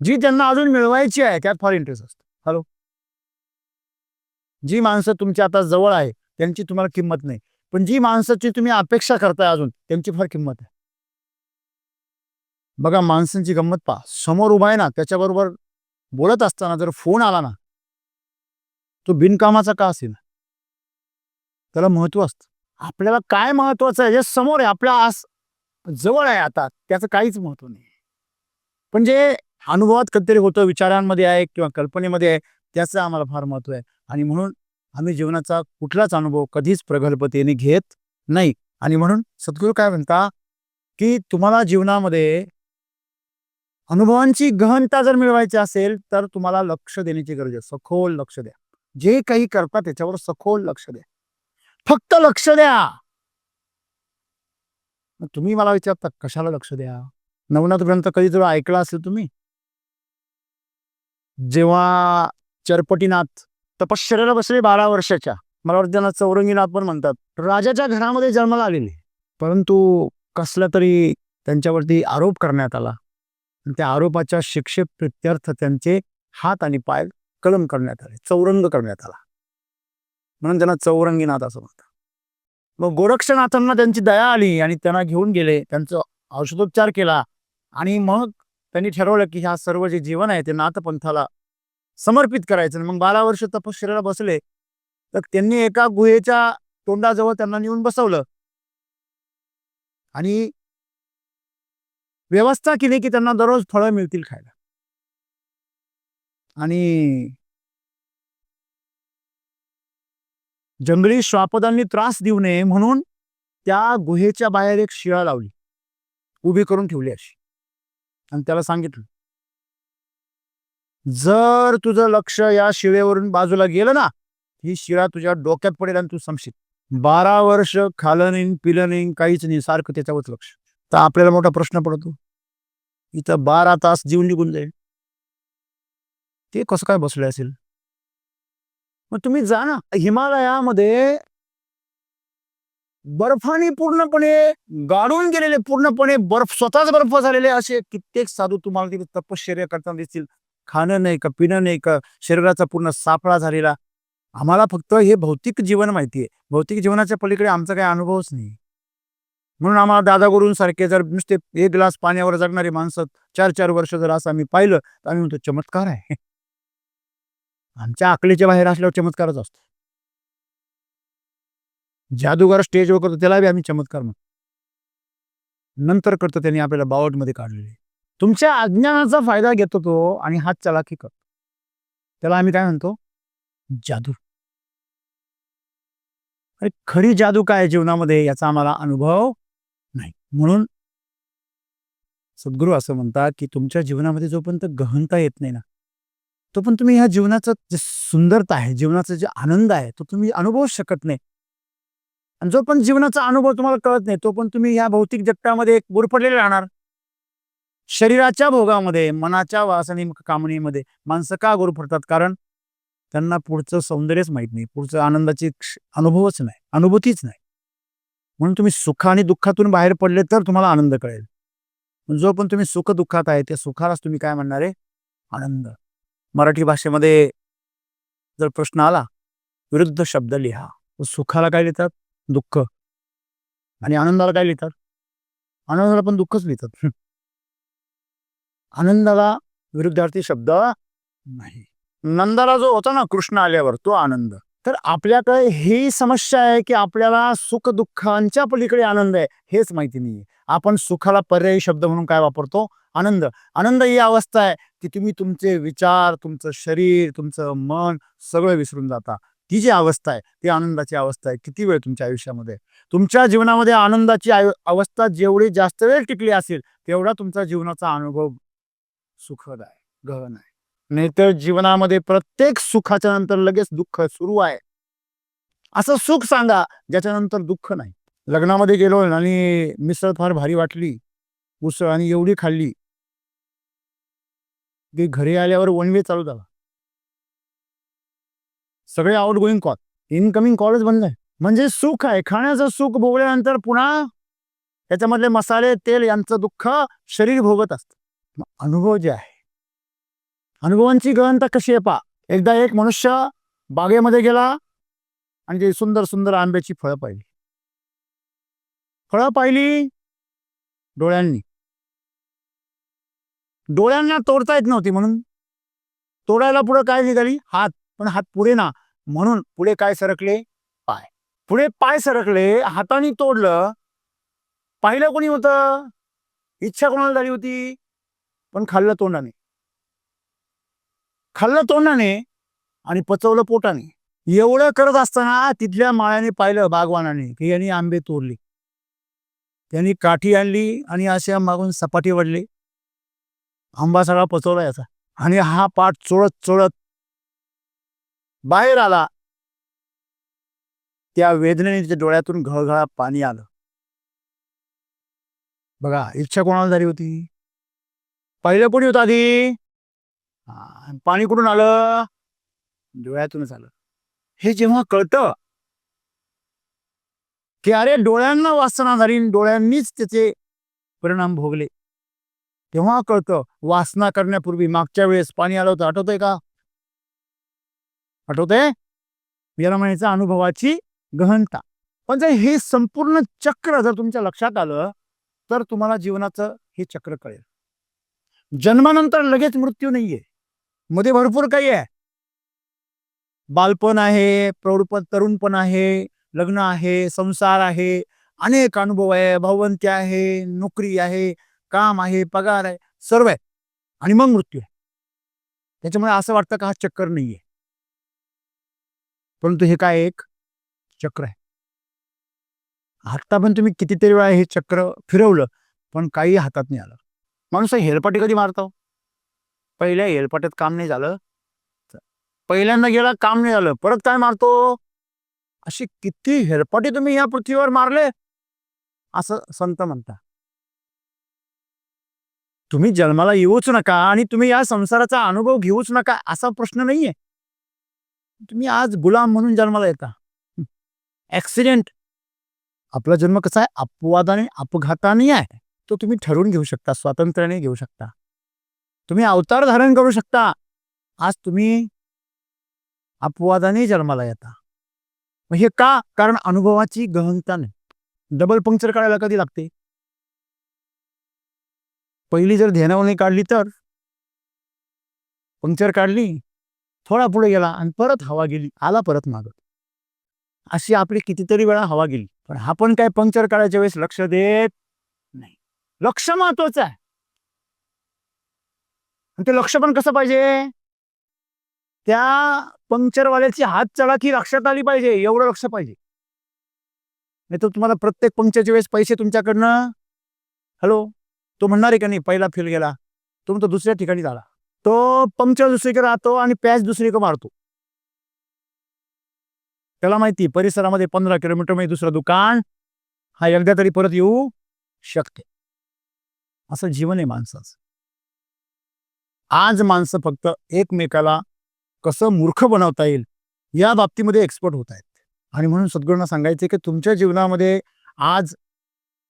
जी त्यांना अजून मिळवायची आहे त्यात फार इंटरेस्ट असतो. हॅलो, जी माणसं तुमच्या आता जवळ आहे त्यांची तुम्हाला किंमत नाही, पण जी माणसाची तुम्ही अपेक्षा करताय अजून त्यांची फार किंमत आहे. बघा माणसांची गंमत पहा. समोर उभा आहे ना त्याच्याबरोबर बोलत असताना जर फोन आला ना तो बिनकामाचा का असेल त्याला महत्व असतं. आपल्याला काय महत्वाचं आहे जे समोर आहे आपल्या जवळ आहे आता त्याचं काहीच महत्व नाही. पण जे अनुभवात कधीतरी होतं, विचारांमध्ये आहे किंवा कल्पनेमध्ये आहे त्याचं आम्हाला फार महत्व आहे. आणि म्हणून आम्ही जीवनाचा कुठलाच अनुभव कधीच प्रगल्भतेने घेत नाही. आणि म्हणून सद्गुरू काय म्हणता की तुम्हाला जीवनामध्ये अनुभवांची गहनता जर मिळवायची असेल तर तुम्हाला लक्ष देण्याची गरज आहे. सखोल लक्ष द्या. जे काही करता त्याच्यावर सखोल लक्ष द्या. फक्त लक्ष द्या. मग तुम्ही मला विचारता कशाला लक्ष द्या? नवनाथ ग्रंथ कधी जर ऐकला असेल तुम्ही? जेव्हा चरपटीनाथ तपश्चर्याला बसले 12 वर्षाच्या, मला वाटतं त्यांना चौरंगीनाथ पण म्हणतात, राजाच्या घरामध्ये जन्माला आलेले, परंतु कसला तरी त्यांच्यावरती आरोप करण्यात आला. त्या आरोपाच्या शिक्षेप्रित्यर्थ त्यांचे हात आणि पाय कलम करण्यात आले, चौरंग करण्यात आला, म्हणून त्यांना चौरंगीनाथ असं म्हणतात. मग गोरक्षनाथांना त्यांची दया आली आणि त्यांना घेऊन गेले, त्यांचं औषधोपचार केला आणि मग त्यांनी ठरवलं की ह्या सर्व जे जीवन आहे ते नाथपंथाला समर्पित करायचं. मग 12 वर्ष तपश्चर्याला बसले तर त्यांनी एका गुहेच्या तोंडाजवळ त्यांना नेऊन बसवलं आणि व्यवस्था केली की त्यांना दररोज फळं मिळतील खायला. आणि जंगली श्वापदांनी त्रास देऊ नये म्हणून त्या गुहेच्या बाहेर एक शिळा लावली, उभी करून ठेवली अशी, आणि त्याला सांगितलं जर तुझं लक्ष या शिळेवरून बाजूला गेलं ना ही शिळा तुझ्या डोक्यात पडेल आणि तू संपशील. 12 वर्ष खाल्लं नाही पिलं नाही काहीच नाही, सारखं त्याच्यावरच लक्ष. तर आपल्याला मोठा प्रश्न पडतो, इथं 12 तास जीवन निघून जाईल, ते कसं काय बसले असेल? मग तुम्ही जा ना हिमालयामध्ये, बर्फाने पूर्णपणे गाडून गेलेले, पूर्णपणे बर्फ स्वतःच बर्फ झालेले असे कित्येक साधू तुम्हाला तिथे तपश्चर्या करताना दिसतील. खाणं नाही का पिणं नाही का, शरीराचा पूर्ण सापळा झालेला. आम्हाला फक्त हे भौतिक जीवन माहिती आहे, भौतिक जीवनाच्या पलीकडे आमचा काही अनुभवच नाही. म्हणून आम्हाला दादा गुरूंसारखे जर नुसते 1 ग्लास पाण्यावर जगणारी माणसं 4-4 वर्ष जर असं आम्ही पाहिलं तर आम्ही म्हणतो चमत्कार आहे. आमच्या अकलेच्या बाहेर असल्यावर चमत्कारच असतो. जादूगार स्टेजवर करतो त्याला बी आम्ही चमत्कार म्हणतो. नंतर करतो त्यांनी आपल्याला बावटमध्ये काढलेले. तुमच्या अज्ञानाचा फायदा घेतो तो आणि हात चलाकी करतो, त्याला आम्ही काय म्हणतो? जादू. अरे खरी जादू काय जीवनामध्ये याचा आम्हाला अनुभव नाही. म्हणून सद्गुरू असं म्हणतात की तुमच्या जीवनामध्ये जोपर्यंत गहनता येत नाही ना तो पण तुम्ही ह्या जीवनाचं जे सुंदरता आहे, जीवनाचा जे आनंद आहे तो तुम्ही अनुभवूच शकत नाही. आणि जो पण जीवनाचा अनुभव तुम्हाला कळत नाही तो पण तुम्ही ह्या भौतिक जगतामध्ये गुरफटलेले राहणार. शरीराच्या भोगामध्ये, मनाच्या वासने कामनेमध्ये माणसं का गुरफटतात? कारण त्यांना पुढचं सौंदर्यच माहित नाही, पुढचं आनंदाची अनुभवच नाही, अनुभूतीच नाही. म्हणून तुम्ही सुख आणि दुःखातून बाहेर पडले तर तुम्हाला आनंद कळेल. जो पण तुम्ही सुख दुःखात आहे त्या सुखालाच तुम्ही काय म्हणणार आहे? आनंद. मराठी भाषेमध्ये जर प्रश्न आला, विरुद्ध शब्द लिहा. सुखाला काय लिहितात? दुःख. आणि आनंदाला काय लिहितात? आनंदाला पण दुःखच लिहितात. आनंदाला विरुद्धार्थी शब्द नाही. नंदाला जो होता ना कृष्ण आल्यावर, तो आनंद. तर आपल्याकडे ही समस्या आहे की आपल्याला सुख दुःखांच्या पलीकडे आनंद आहे हेच माहिती नाहीये. आपण सुखाला पर्यायी शब्द म्हणून काय वापरतो? आनंद. आनंद ही अवस्था आहे की तुम्ही तुमचे विचार, तुमचं शरीर, तुमचं मन सगळं विसरून जाता. ती जी अवस्था आहे ती आनंदाची अवस्था आहे. किती वेळ तुमच्या आयुष्यामध्ये, तुमच्या जीवनामध्ये आनंदाची अवस्था जेवढी जास्त वेळ टिकली असेल तेवढा तुमचा जीवनाचा अनुभव सुखद आहे, गहन आहे. नाहीतर जीवनामध्ये प्रत्येक सुखाच्या नंतर लगेच दुःख सुरू आहे. असं सुख सांगा ज्याच्यानंतर दुःख नाही. लग्नामध्ये गेलो आणि मिसळ फार भारी वाटली, उसळ, आणि एवढी खाल्ली की घरी आल्यावर वन वे चालू झाला. सगळे आउट गोईंग कॉल, इनकमिंग कॉलच बंद आहे. म्हणजे सुख आहे, खाण्याचं सुख भोगल्यानंतर पुन्हा त्याच्यामधले मसाले, तेल यांचं दुःख शरीर भोगत असतं. अनुभव जे आहे, अनुभवांची गहनता कशी आहे पहा. एकदा एक मनुष्य बागेमध्ये गेला आणि ते सुंदर सुंदर आंब्याची फळं पाहिली. फळं पाहिली डोळ्यांनी. डोळ्यांना तोडता येत नव्हती म्हणून तोडायला पुढे काय निघाली? हात. पण हात पुढे ना, म्हणून पुढे काय सरकले? पाय. पुढे पाय सरकले, हाताने तोडलं. पाहिलं कोणी होतं? इच्छा कोणाला झाली होती? पण खाल्लं तोंडाने. खाल्लं तोंडाने आणि पचवलं पोटाने. एवढं करत असताना तिथल्या माळ्याने पाहिलं, बागवानाने, की यांनी आंबे तोडले. त्यांनी काठी आणली आणि अशा मागून सपाटी वडली. आंबा सगळा पचवला याचा. आणि हा पाठ चोळत चोळत बाहेर आला. त्या वेदनेने त्याच्या डोळ्यातून घळघळा पाणी आलं. बघा, इच्छा कोणाला झाली होती? पहिलं कोणी होतं आधी? पाणी कुठून आलं? डोळ्यातूनच आलं. हे जेव्हा कळतं की अरे डोळ्यांना वासना झाली, डोळ्यांनीच त्याचे परिणाम भोगले, तेव्हा कळतं वासना करण्यापूर्वी मागच्या वेळेस पाणी आलं होतं. आठवतंय का? आठवतंय? याला म्हणायचं अनुभवाची गहनता. पण जर हे संपूर्ण चक्र जर तुमच्या लक्षात आलं तर तुम्हाला जीवनाचं हे चक्र कळेल. जन्मानंतर लगेच मृत्यू नाहीये, मध्ये भरपूर काही आहे. बालपण आहे, प्रौढपण, तरुणपण आहे, लग्न आहे, संसार आहे, अनेक अनुभव आहे, भावंती आहे, नोकरी आहे, काम आहे, पगार आहे, सर्व आहे, आणि मग मृत्यू आहे. त्याच्यामुळे असं वाटतं का हा चक्कर नाहीये, परंतु हे काय एक चक्र आहे. आता पण तुम्ही कितीतरी वेळा हे चक्र फिरवलं पण काही हातात नाही आलं. माणूस हेलपाटे कधी मारतो? पहिल्या हेलपाट्यात काम नाही झालं, पहिल्यांदा गेला काम नाही झालं, परत काय मारतो? अशी किती हेलपाटे तुम्ही या पृथ्वीवर मारले असं संत म्हणतात. तुम्ही जन्माला येऊच नका आणि तुम्ही या संसाराचा अनुभव घेऊच नका असा प्रश्न नाहीये. तुम्ही आज गुलाम म्हणून जन्माला येता. ऍक्सिडेंट. आपला जन्म कसा आहे? अपवादाने, अपघाताने आहे. तो तुम्ही ठरवून घेऊ शकता, स्वातंत्र्याने घेऊ शकता. तुम्ही अवतार धारण करू शकता. आज तुम्ही अपवादाने जन्माला येता. मग हे का? कारण अनुभवाची गहनता नाही. डबल पंक्चर काढायला कधी लागते? पहिली जर ध्यानावणी काढली तर पंक्चर काढली, थोडा पुढे गेला आणि परत हवा गेली, आला परत मागं. अशी आपली कितीतरी वेळा हवा गेली. पण आपण काय पंक्चर काढायच्या वेळेस लक्ष देत नाही. लक्ष महत्वाचं आहे. आणि ते लक्ष पण कसं पाहिजे? त्या पंक्चरवाल्याची हात चलाखी लक्षात आली पाहिजे, एवढं लक्ष पाहिजे. नाही तर तुम्हाला प्रत्येक पंक्चरच्या वेळेस पैसे तुमच्याकडनं, हॅलो, तो म्हणणार आहे का नाही पहिला फेल गेला, तो म्हणतो दुसऱ्या ठिकाणी झाला. तो पंक्चर दुसरीकडे राहतो आणि पॅच दुसरीकडे मारतो. त्याला माहिती परिसरामध्ये 15 किलोमीटर मध्ये दुसरं दुकान हा एकदा तरी परत येऊ शकते. असं जीवन आहे माणसाचं. आज माणसं फक्त एकमेकाला कसं मूर्ख बनवता येईल या बाबतीमध्ये एक्सपर्ट होत आहेत. आणि म्हणून सद्गुरूंना सांगायचे की तुमच्या जीवनामध्ये आज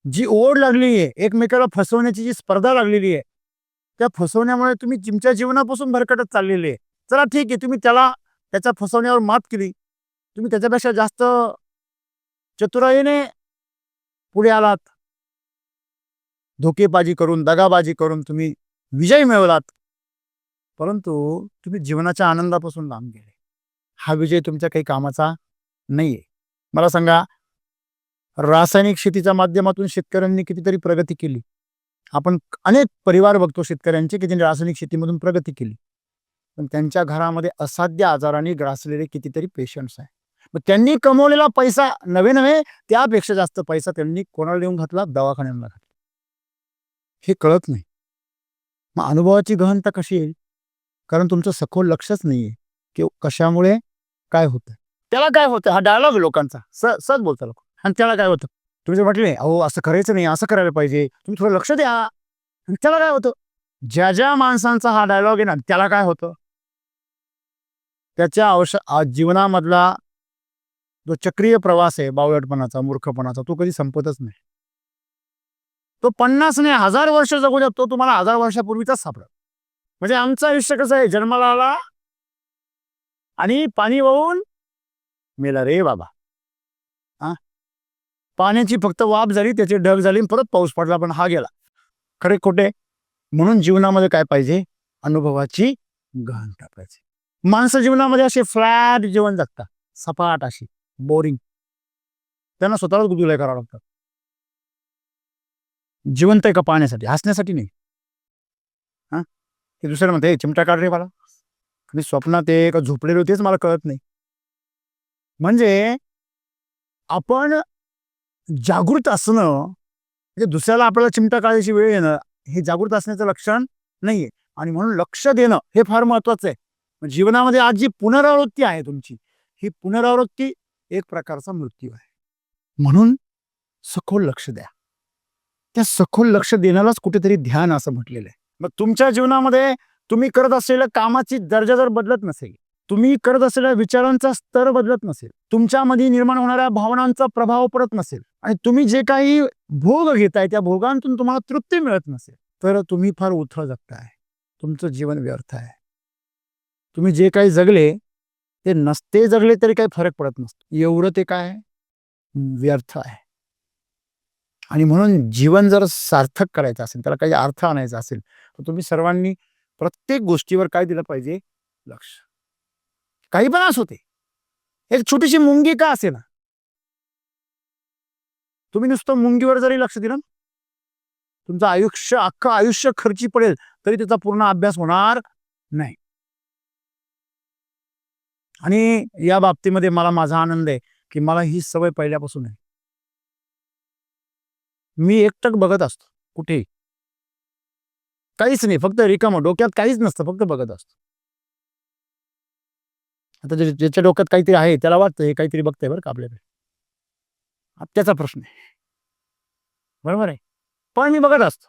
जी ओढ लागलेली आहे, एकमेकाला फसवण्याची जी स्पर्धा लागलेली आहे, त्या फसवण्यामुळे तुम्ही तुमच्या जीवनापासून भरकटत चाललेले आहे. चला ठीक आहे, तुम्ही त्याच्या फसवण्यावर मात केली. तुम्ही त्याच्यापेक्षा जास्त चतुराईने पुढे आलात. धोकेबाजी करून, दगाबाजी करून तुम्ही विजय मिळवलात. परंतु तुम्ही जीवनाच्या आनंदापासून लांब गेले. हा विजय तुमच्या काही कामाचा नाहीये. मला सांगा, रासायनिक शेतीच्या माध्यमातून शेतकऱ्यांनी कितीतरी प्रगती केली. आपण अनेक परिवार बघतो शेतकऱ्यांचे की ज्यांनी रासायनिक शेतीमधून प्रगती केली. पण त्यांच्या घरामध्ये असाध्य आजाराने ग्रासलेले कितीतरी पेशंट्स आहे. मग त्यांनी कमवलेला पैसा नवे त्यापेक्षा जास्त पैसा त्यांनी कोणाला देऊन घातला? दवाखान्यांना घातला. हे कळत नाही. मग अनुभवाची गहनता कशी येईल? कारण तुमचं सखोल लक्षच नाहीये की कशामुळे काय होतं. त्याला काय होतं? हा डायलॉग लोकांचा सहज बोलता लोक. आणि त्याला काय होतं? तुम्ही जर म्हटले अहो असं करायचं नाही, असं करायला पाहिजे, तुम्ही थोडं लक्ष द्या. आणि त्याला काय होतं? ज्या माणसांचा हा डायलॉग आहे ना, त्याला काय होतं? त्याच्या जीवनामधला जो चक्रीय प्रवास आहे बावळटपणाचा, मूर्खपणाचा, तो कधी संपतच नाही. तो 50 नाही 1000 वर्ष जगू द्या, तो तुम्हाला 1000 वर्षापूर्वीचाच सापडत. म्हणजे आमचं आयुष्य कसं आहे? जन्माला आला आणि पाणी वाहून मेला रे बाबा. पाण्याची फक्त वाफ झाली, त्याची ढग झाली, परत पाऊस पडला, पण हा गेला. खरे खोटे? म्हणून जीवनामध्ये काय पाहिजे? अनुभवाची गहनता पाहिजे. माणसं जीवनामध्ये असे फ्लॅट जीवन जगतात, सपाट अशी बोरिंग. त्यांना स्वतःलाच गुदगुल्या करावं लागतात. जिवंत आहे का पाहण्यासाठी, हसण्यासाठी नाही. ते दुसऱ्या म्हणते चिमटा काढ रे मला. मी स्वप्नात आहे का झोपलेलो तेच मला कळत नाही. म्हणजे आपण जागृत असणं म्हणजे दुसऱ्याला आपल्याला चिमटा काढायची वेळ येणं हे जागृत असण्याचं लक्षण नाहीये. आणि म्हणून लक्ष देणं हे फार महत्वाचं आहे. जीवनामध्ये आज जी पुनरावृत्ती आहे तुमची, ही पुनरावृत्ती एक प्रकारचा मृत्यू आहे. म्हणून सखोल लक्ष द्या. त्या सखोल लक्ष देण्यालाच कुठेतरी ध्यान असं म्हटलेलं आहे. मग तुमच्या जीवनामध्ये तुम्ही करत असलेल्या कामाची दर्जा जर बदलत नसेल, तुम्ही करत असलेल्या विचारांचा स्तर बदलत नसेल, तुमच्यामध्ये निर्माण होणाऱ्या भावनांचा प्रभाव पडत नसेल आणि तुम्ही जे काही भोग घेताय त्या भोगांतून तुम्हाला तृप्ती मिळत नसेल, तर तुम्ही फार उथळ जगताय. तुमचं जीवन व्यर्थ आहे. तुम्ही जे काही जगले ते नसते जगले तरी काही फरक पडत नसतो. एवढं ते काय व्यर्थ आहे. आणि म्हणून जीवन जर सार्थक करायचं असेल, त्याला काही अर्थ आणायचा असेल, तर तुम्ही सर्वांनी प्रत्येक गोष्टीवर काय दिलं पाहिजे? लक्ष. काही पण असं होते, एक छोटीशी मुंगी का असे ना, तुम्ही नुसतं मुंगीवर जरी लक्ष दिलं, तुमचं अख्खं आयुष्य खर्ची पडेल तरी त्याचा पूर्ण अभ्यास होणार नाही. आणि या बाबतीमध्ये मला माझा आनंद आहे की मला ही सवय पहिल्यापासून आहे. मी एकटक बघत असतो कुठेही, काहीच नाही, फक्त रिकामं, डोक्यात काहीच नसतं, फक्त बघत असतो. आता ज्याच्या डोक्यात काहीतरी आहे त्याला वाटतं हे काहीतरी बघतंय बरं का आपल्याकडे, त्याचा प्रश्न आहे. बरोबर आहे, पण मी बघत असतो.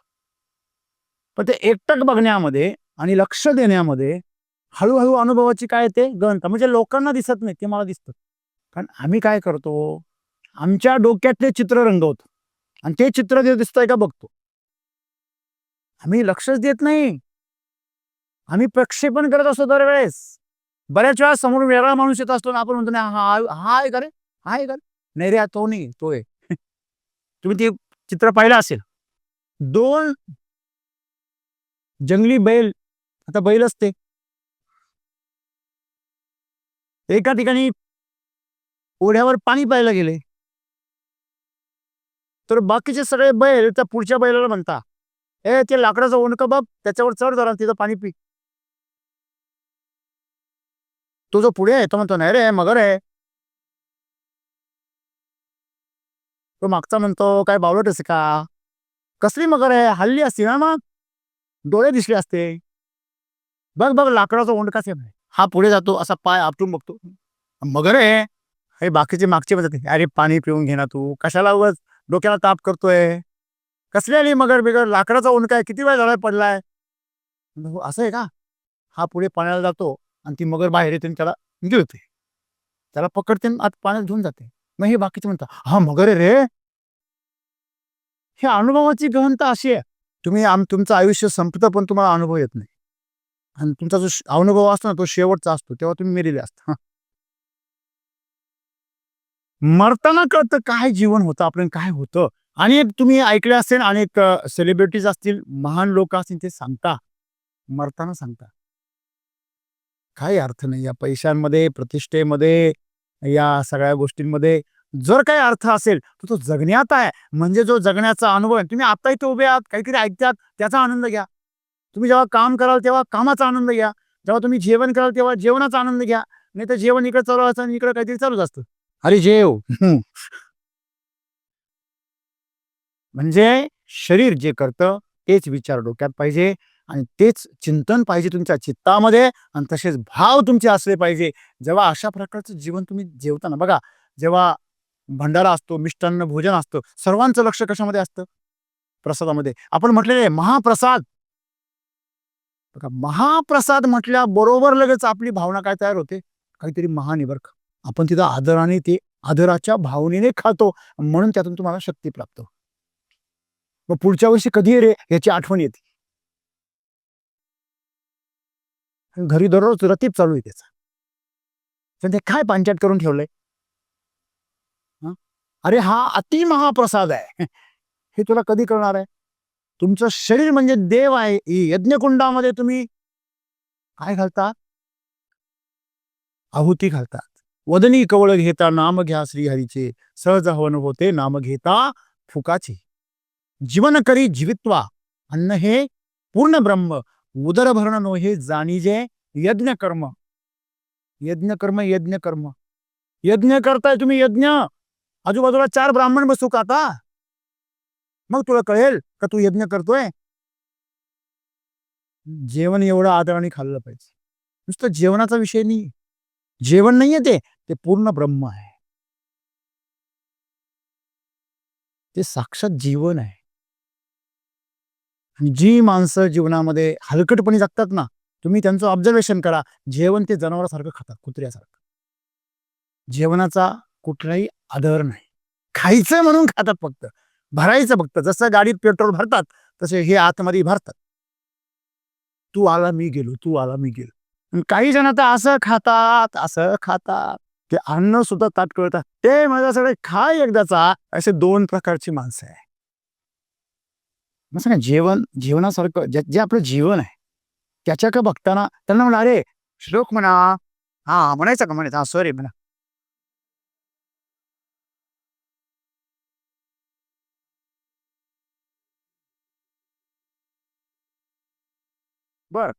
पण ते एकटक बघण्यामध्ये आणि लक्ष देण्यामध्ये हळूहळू अनुभवाची काय येते? गहनता. म्हणजे लोकांना दिसत नाही, ते मला दिसतं. कारण आम्ही काय करतो, आमच्या डोक्यातले चित्र रंगवतो आणि ते चित्र जे दिसतंय का बघतो. आम्ही लक्षच देत नाही. आम्ही प्रक्षेपण करत असतो दरवेळेस. बऱ्याच वेळा समोर वेगळा माणूस येत असतो ना, आपण म्हणतो ना हा हा आहे का रे, हा आहे का रे? नाही रे, तो नाही, तो आहे. तुम्ही ते चित्र पाहिलं असेल. 2 जंगली बैल, आता बैल असते, एका ठिकाणी ओढ्यावर पाणी प्यायला गेले, तर बाकीचे सगळे बैल त्या पुढच्या बैलाला म्हणता, ए ते लाकडाचं ओंडकं बघ, त्याच्यावर चढ जरा, तिथं पाणी पी. तो जो पुढे आहे तो म्हणतो नाही रे, मगर आहे. तो मागचा म्हणतो काय बावळट असे का, कसली मगर आहे, हल्ली असती ना, मग डोळे दिसले असते. बघ बघ लाकडाचा ओंडकाच आहे. हा पुढे जातो, असा पाय आपटून बघतो, मगर आहे. हे बाकीचे मागचे म्हणतात अरे पाणी पिऊन घे ना तू, कशाला उगाच डोक्याला ताप करतोय, कसली आली मगर बिगर, लाकडाचा ओंडका आहे, किती वेळ झाला पडलाय. असं आहे का. हा पुढे पाण्याला जातो आणि ती मगर बाहेर येते आणि त्याला गिळते, त्याला पकडते आणि आत पाण्यात घेऊन जाते. मग हे बाकीचे म्हणतात हा मगर आहे रे, हे अनुभवाची गहनता अशी आहे, तुम्ही तुमचं आयुष्य संपतं पण तुम्हाला अनुभव येत नाही. आणि तुमचा जो अनुभव असतो ना तो शेवटचा असतो, तेव्हा तुम्ही मेलेले असता. मरताना कळतं काय जीवन होतं आपलं, काय होतं. आणि तुम्ही ऐकले असेल, अनेक सेलिब्रिटीज असतील, महान लोक असतील, ते सांगता, मरताना सांगता, काही अर्थ नाही या पैशांमध्ये, प्रतिष्ठेमध्ये, या सगळ्या गोष्टींमध्ये. जर काही अर्थ असेल तर तो जगण्यात आहे. म्हणजे जो जगण्याचा अनुभव आहे, तुम्ही आता इथे उभे आहात, काहीतरी ऐकतात, त्याचा आनंद घ्या. तुम्ही जेव्हा काम कराल तेव्हा कामाचा आनंद घ्या. जेव्हा तुम्ही जेवण कराल तेव्हा जेवणाचा आनंद घ्या. नाही तर जेवण इकडे चालू असतं आणि इकडे काहीतरी चालूच असतं. अरे जेव. म्हणजे शरीर जे करतं तेच विचार डोक्यात पाहिजे आणि तेच चिंतन पाहिजे तुमच्या चित्तामध्ये आणि तसेच भाव तुमचे असले पाहिजे. जेव्हा अशा प्रकारचं जीवन तुम्ही जेवताना बघा, जेव्हा भंडारा असतो, मिष्टान्न भोजन असतं, सर्वांचं लक्ष कशामध्ये असतं? प्रसादामध्ये. आपण म्हटलेलं आहे महाप्रसाद. बघा, महाप्रसाद म्हटल्याबरोबर लगेच आपली भावना काय तयार होते? काहीतरी महान आहे बरं का. आपण तिथं आदराने ते आदराच्या भावनेने खातो, म्हणून त्यातून तुम्हाला शक्ती प्राप्त होते. मग पुढच्या वर्षी कधी रे याची आठवण येते. घरी दररोज रतीब चालू आहे त्याचा. पण ते काय पांचाट करून ठेवलंय? हं? अरे हा अति महाप्रसाद आहे. हे तुला कधी कळणार आहे? तुमचं शरीर म्हणजे देव आहे. यज्ञकुंडामध्ये तुम्ही काय घालता? आहुती घालतात. वदनी कवळ घेता नाम घ्या श्रीहरीचे, सहज हवन होते नाम घेता फुकाचे. जीवन करी जीवित्वा, अन्न हे पूर्ण ब्रह्म, उदर भरण नो हे जाणीजे यज्ञ कर्म. यज्ञ कर्म, यज्ञ कर्म. यज्ञ करताय तुम्ही यज्ञ. आजूबाजूला 4 ब्राह्मण बसू का आता? मग तुला कळेल का तू यज्ञ करतोय. जेवण एवढं आदराने खाल्लं पाहिजे. नुसतं जेवणाचा विषय नाही. जेवण नाहीये ते, ते पूर्ण ब्रह्म आहे. ते साक्षात जीवन आहे. आणि जी माणसं जीवनामध्ये हलकटपणे जगतात ना, तुम्ही त्यांचं ऑब्झर्वेशन करा. जेवण ते जनावरासारखं खातात, कुत्र्यासारखं. जेवणाचा कुठलाही आदर नाही. खायचं म्हणून खातात फक्त. भरायचं फक्त. जसं गाडीत पेट्रोल भरतात, तसे हे आतमध्ये भरतात. तू आला मी गेलो, तू आला मी गेलो. आणि काही जण आता असं खातात, असं खातात. ते अन्न सुद्धा ताट कळतात. ते माझ्याकडे खा एकदाचा. असे 2 प्रकारची माणसं आहे. मग जेवण जेवणासारखं जे आपलं जीवन आहे, त्याच्याकडे बघताना त्यांना म्हणा, "अरे श्लोक म्हणा." हां, म्हणायचं का? म्हणायचं. हां, सॉरी म्हणा. बरं.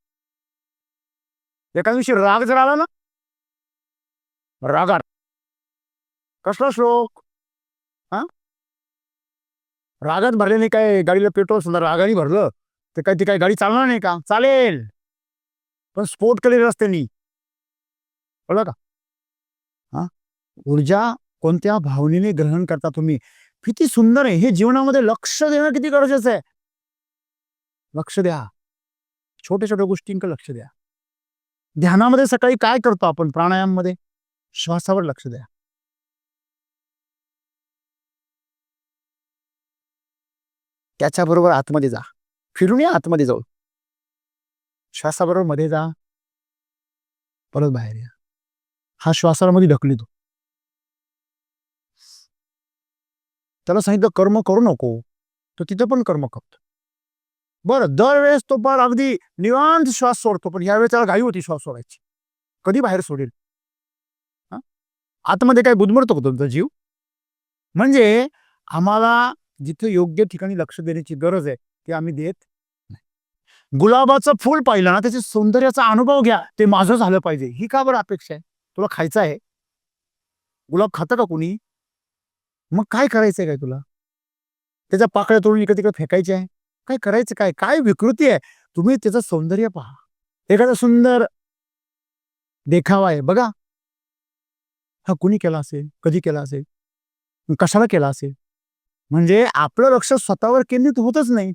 एका दिवशी राग जर आला ना, रागात कसला श्लोक? हां? रागात भरल्याने काय गाडीला पेट्रोल समजा रागाने भरलं, तर काय ती काय गाडी चालणार नाही का? चालेल. पण स्फोट केलेले रस्त्यानी. कळलं का? हां? ऊर्जा कोणत्या भावनेने ग्रहण करता तुम्ही? किती सुंदर आहे. हे जीवनामध्ये लक्ष देणं किती गरजेचं आहे. लक्ष द्या. छोट्या-छोट्या गोष्टींकडे लक्ष द्या. ध्यानामध्ये सकाळी काय करतो आपण? प्राणायाममध्ये श्वासावर लक्ष द्या. त्याच्याबरोबर आतमध्ये जा. फिरून या आतमध्ये जाऊन. श्वासाबरोबर मध्ये जा, परत बाहेर या. हा श्वासामध्ये ढकलितो. त्याला सांगितलं कर्म करू नको, तो तिथं पण कर्म करतो. बरं, दरवेळेस तो फार अगदी निवांत श्वास सोडतो, पण यावेळेस त्याला घाई होती श्वास सोडायची. कधी बाहेर सोडेल? हां? आतमध्ये काय गुदमरतो का तुमचा जीव? म्हणजे आम्हाला जिथे योग्य ठिकाणी लक्ष देण्याची गरज आहे, ते आम्ही देत नाही. गुलाबाचं फूल पाहिलं ना, त्याच्या सौंदर्याचा अनुभव घ्या. ते माझं झालं पाहिजे. ही का बरं अपेक्षा आहे? तुला खायचं आहे? गुलाब खातं का कोणी? मग काय करायचंय काय तुला? त्याच्या पाकळ्या तोडून इकडे-तिकडे फेकायच्या आहे? काय करायचं काय? काय विकृती आहे? तुम्ही त्याचं सौंदर्य पहा. एखादा सुंदर देखावा आहे बघा. हा कुणी केला असेल? कधी केला असेल? कशाला केला असेल? म्हणजे आपलं लक्ष स्वतःवर केंद्रित होतच नाही.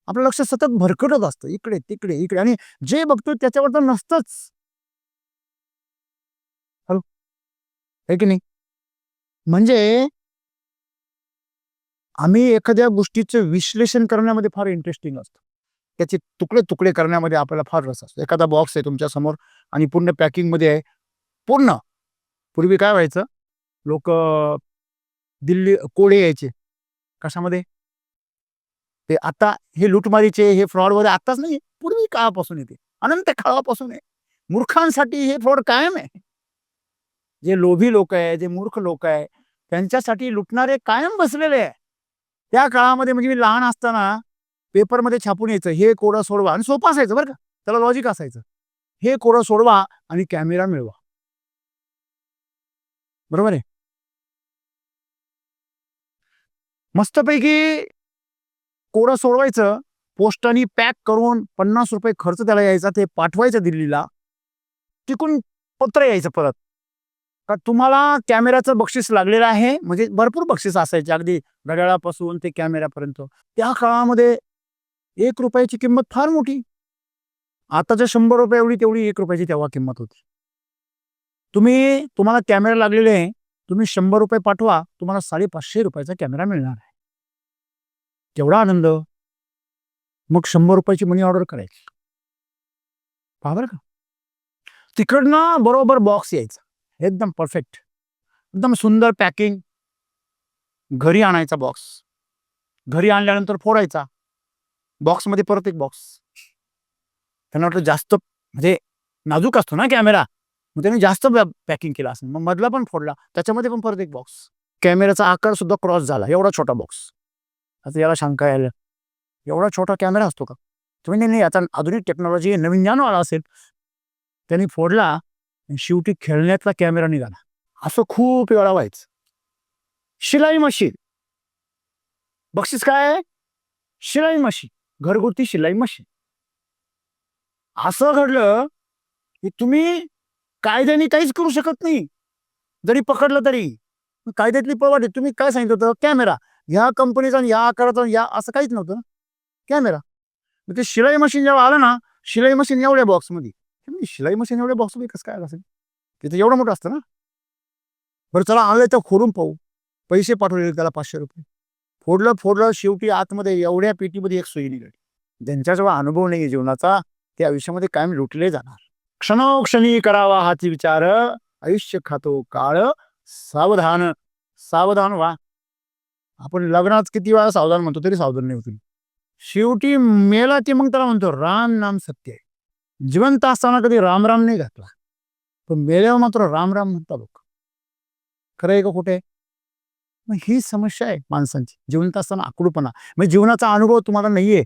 आपलं लक्ष सतत भरकटत असतं. इकडे, तिकडे, इकडे आणि जे बघतोय त्याच्यावर तर नसतंच. हळू, आहे की नाही? म्हणजे आम्ही एखाद्या गोष्टीचं विश्लेषण करण्यामध्ये फार इंटरेस्टिंग असतो. त्याचे तुकडे तुकडे करण्यामध्ये आपल्याला फार रस असतो. एखादा बॉक्स आहे तुमच्या समोर आणि पूर्ण पॅकिंगमध्ये आहे. पूर्ण पूर्वी काय व्हायचं, लोक दिल्ली कोडे यायचे कशामध्ये, ते आता हे लुटमारीचे हे फ्रॉड वगैरे आताच नाही, पूर्वी काळापासून येते, अनंत काळापासून आहे. मूर्खांसाठी हे फ्रॉड कायम आहे. जे लोभी लोक आहे, जे मूर्ख लोक आहे, त्यांच्यासाठी लुटणारे कायम बसलेले आहे. त्या काळामध्ये म्हणजे मी लहान असताना पेपरमध्ये छापून यायचं, हे कोडं सोडवा, आणि सोपं असायचं बरं का, त्याला लॉजिक असायचं. हे कोडं सोडवा आणि कॅमेरा मिळवा. बरोबर आहे. मस्तपैकी कोडं सोडवायचं, पोस्टाने पॅक करून ₹50 खर्च त्याला यायचा, ते पाठवायचं दिल्लीला. तिकडून पत्र यायचं परत का तुम्हाला कॅमेऱ्याचं बक्षीस लागलेलं आहे. म्हणजे भरपूर बक्षीस असायचे, अगदी घड्याळापासून ते कॅमेऱ्यापर्यंत. त्या काळामध्ये ₹1 किंमत फार मोठी. आताच्या ₹100 एवढी तेवढी ₹1 तेव्हा किंमत होती. तुम्हाला कॅमेरा लागलेले आहे, तुम्ही ₹100 पाठवा, तुम्हाला ₹550 कॅमेरा मिळणार आहे. केवढा आनंद. मग ₹100 मनी ऑर्डर करायची. पहा बरं का, तिकडनं बरोबर बॉक्स यायचा, एकदम परफेक्ट, एकदम सुंदर पॅकिंग. घरी आणायचा बॉक्स, घरी आणल्यानंतर फोडायचा, बॉक्समध्ये परत एक बॉक्स. त्यांना वाटलं जास्त म्हणजे नाजूक असतो ना कॅमेरा, मग त्याने जास्त पॅकिंग केला असेल, मग मधला पण फोडला, त्याच्यामध्ये पण परत एक बॉक्स. कॅमेऱ्याचा आकार सुद्धा क्रॉस झाला, एवढा छोटा बॉक्स. आता याला शंका यायला, एवढा छोटा कॅमेरा असतो का? तुम्ही नाही, आता आधुनिक टेक्नॉलॉजी नवीन ज्ञान आला असेल. त्यांनी फोडला आणि शेवटी खेळण्यातला कॅमेरा निघाला. असं खूप वेळा व्हायचं. शिलाई मशीन, बक्षीस काय? शिलाई मशीन, घरगुती शिलाई मशीन. असं घडलं की तुम्ही कायद्याने काहीच करू शकत नाही, जरी पकडलं तरी. कायद्यातली पवार तुम्ही काय सांगितलं होतं, कॅमेरा ह्या कंपनीचा, या आकाराचा, या असं काहीच नव्हतं ना, कॅमेरा. ते शिलाई मशीन जेव्हा आलं ना, शिलाई मशीन एवढ्या बॉक्समध्ये. शिलाई मशीन एवढ्या बॉक्समध्ये कसं काय आलं असेल, तिथे एवढं मोठं असतं ना. बरं चला आणलं तर खोडून पाहू. पैसे पाठवले त्याला ₹500. फोडलं, शेवटी आतमध्ये एवढ्या पेटीमध्ये एक सुई निघाली. ज्यांच्याजवळ अनुभव नाही जीवनाचा, ते आयुष्यामध्ये कायम लुटले जाणार. क्षणोक्षणी करावा हाच विचार, आयुष्य खातो काळ सावधान. सावधान व्हा. आपण लग्नात किती वेळा सावधान म्हणतो, तरी सावधान नाही होती. शेवटी मेला ते मग त्याला म्हणतो राम नाम सत्य आहे. जिवंत असताना कधी राम राम नाही घातला, पण मेल्यावर मात्र राम राम म्हणता लोक. खरं आहे का खोटे? मग ही समस्या आहे माणसांची, जिवंत असताना आकडूपणा, म्हणजे जीवनाचा अनुभव तुम्हाला नाहीये.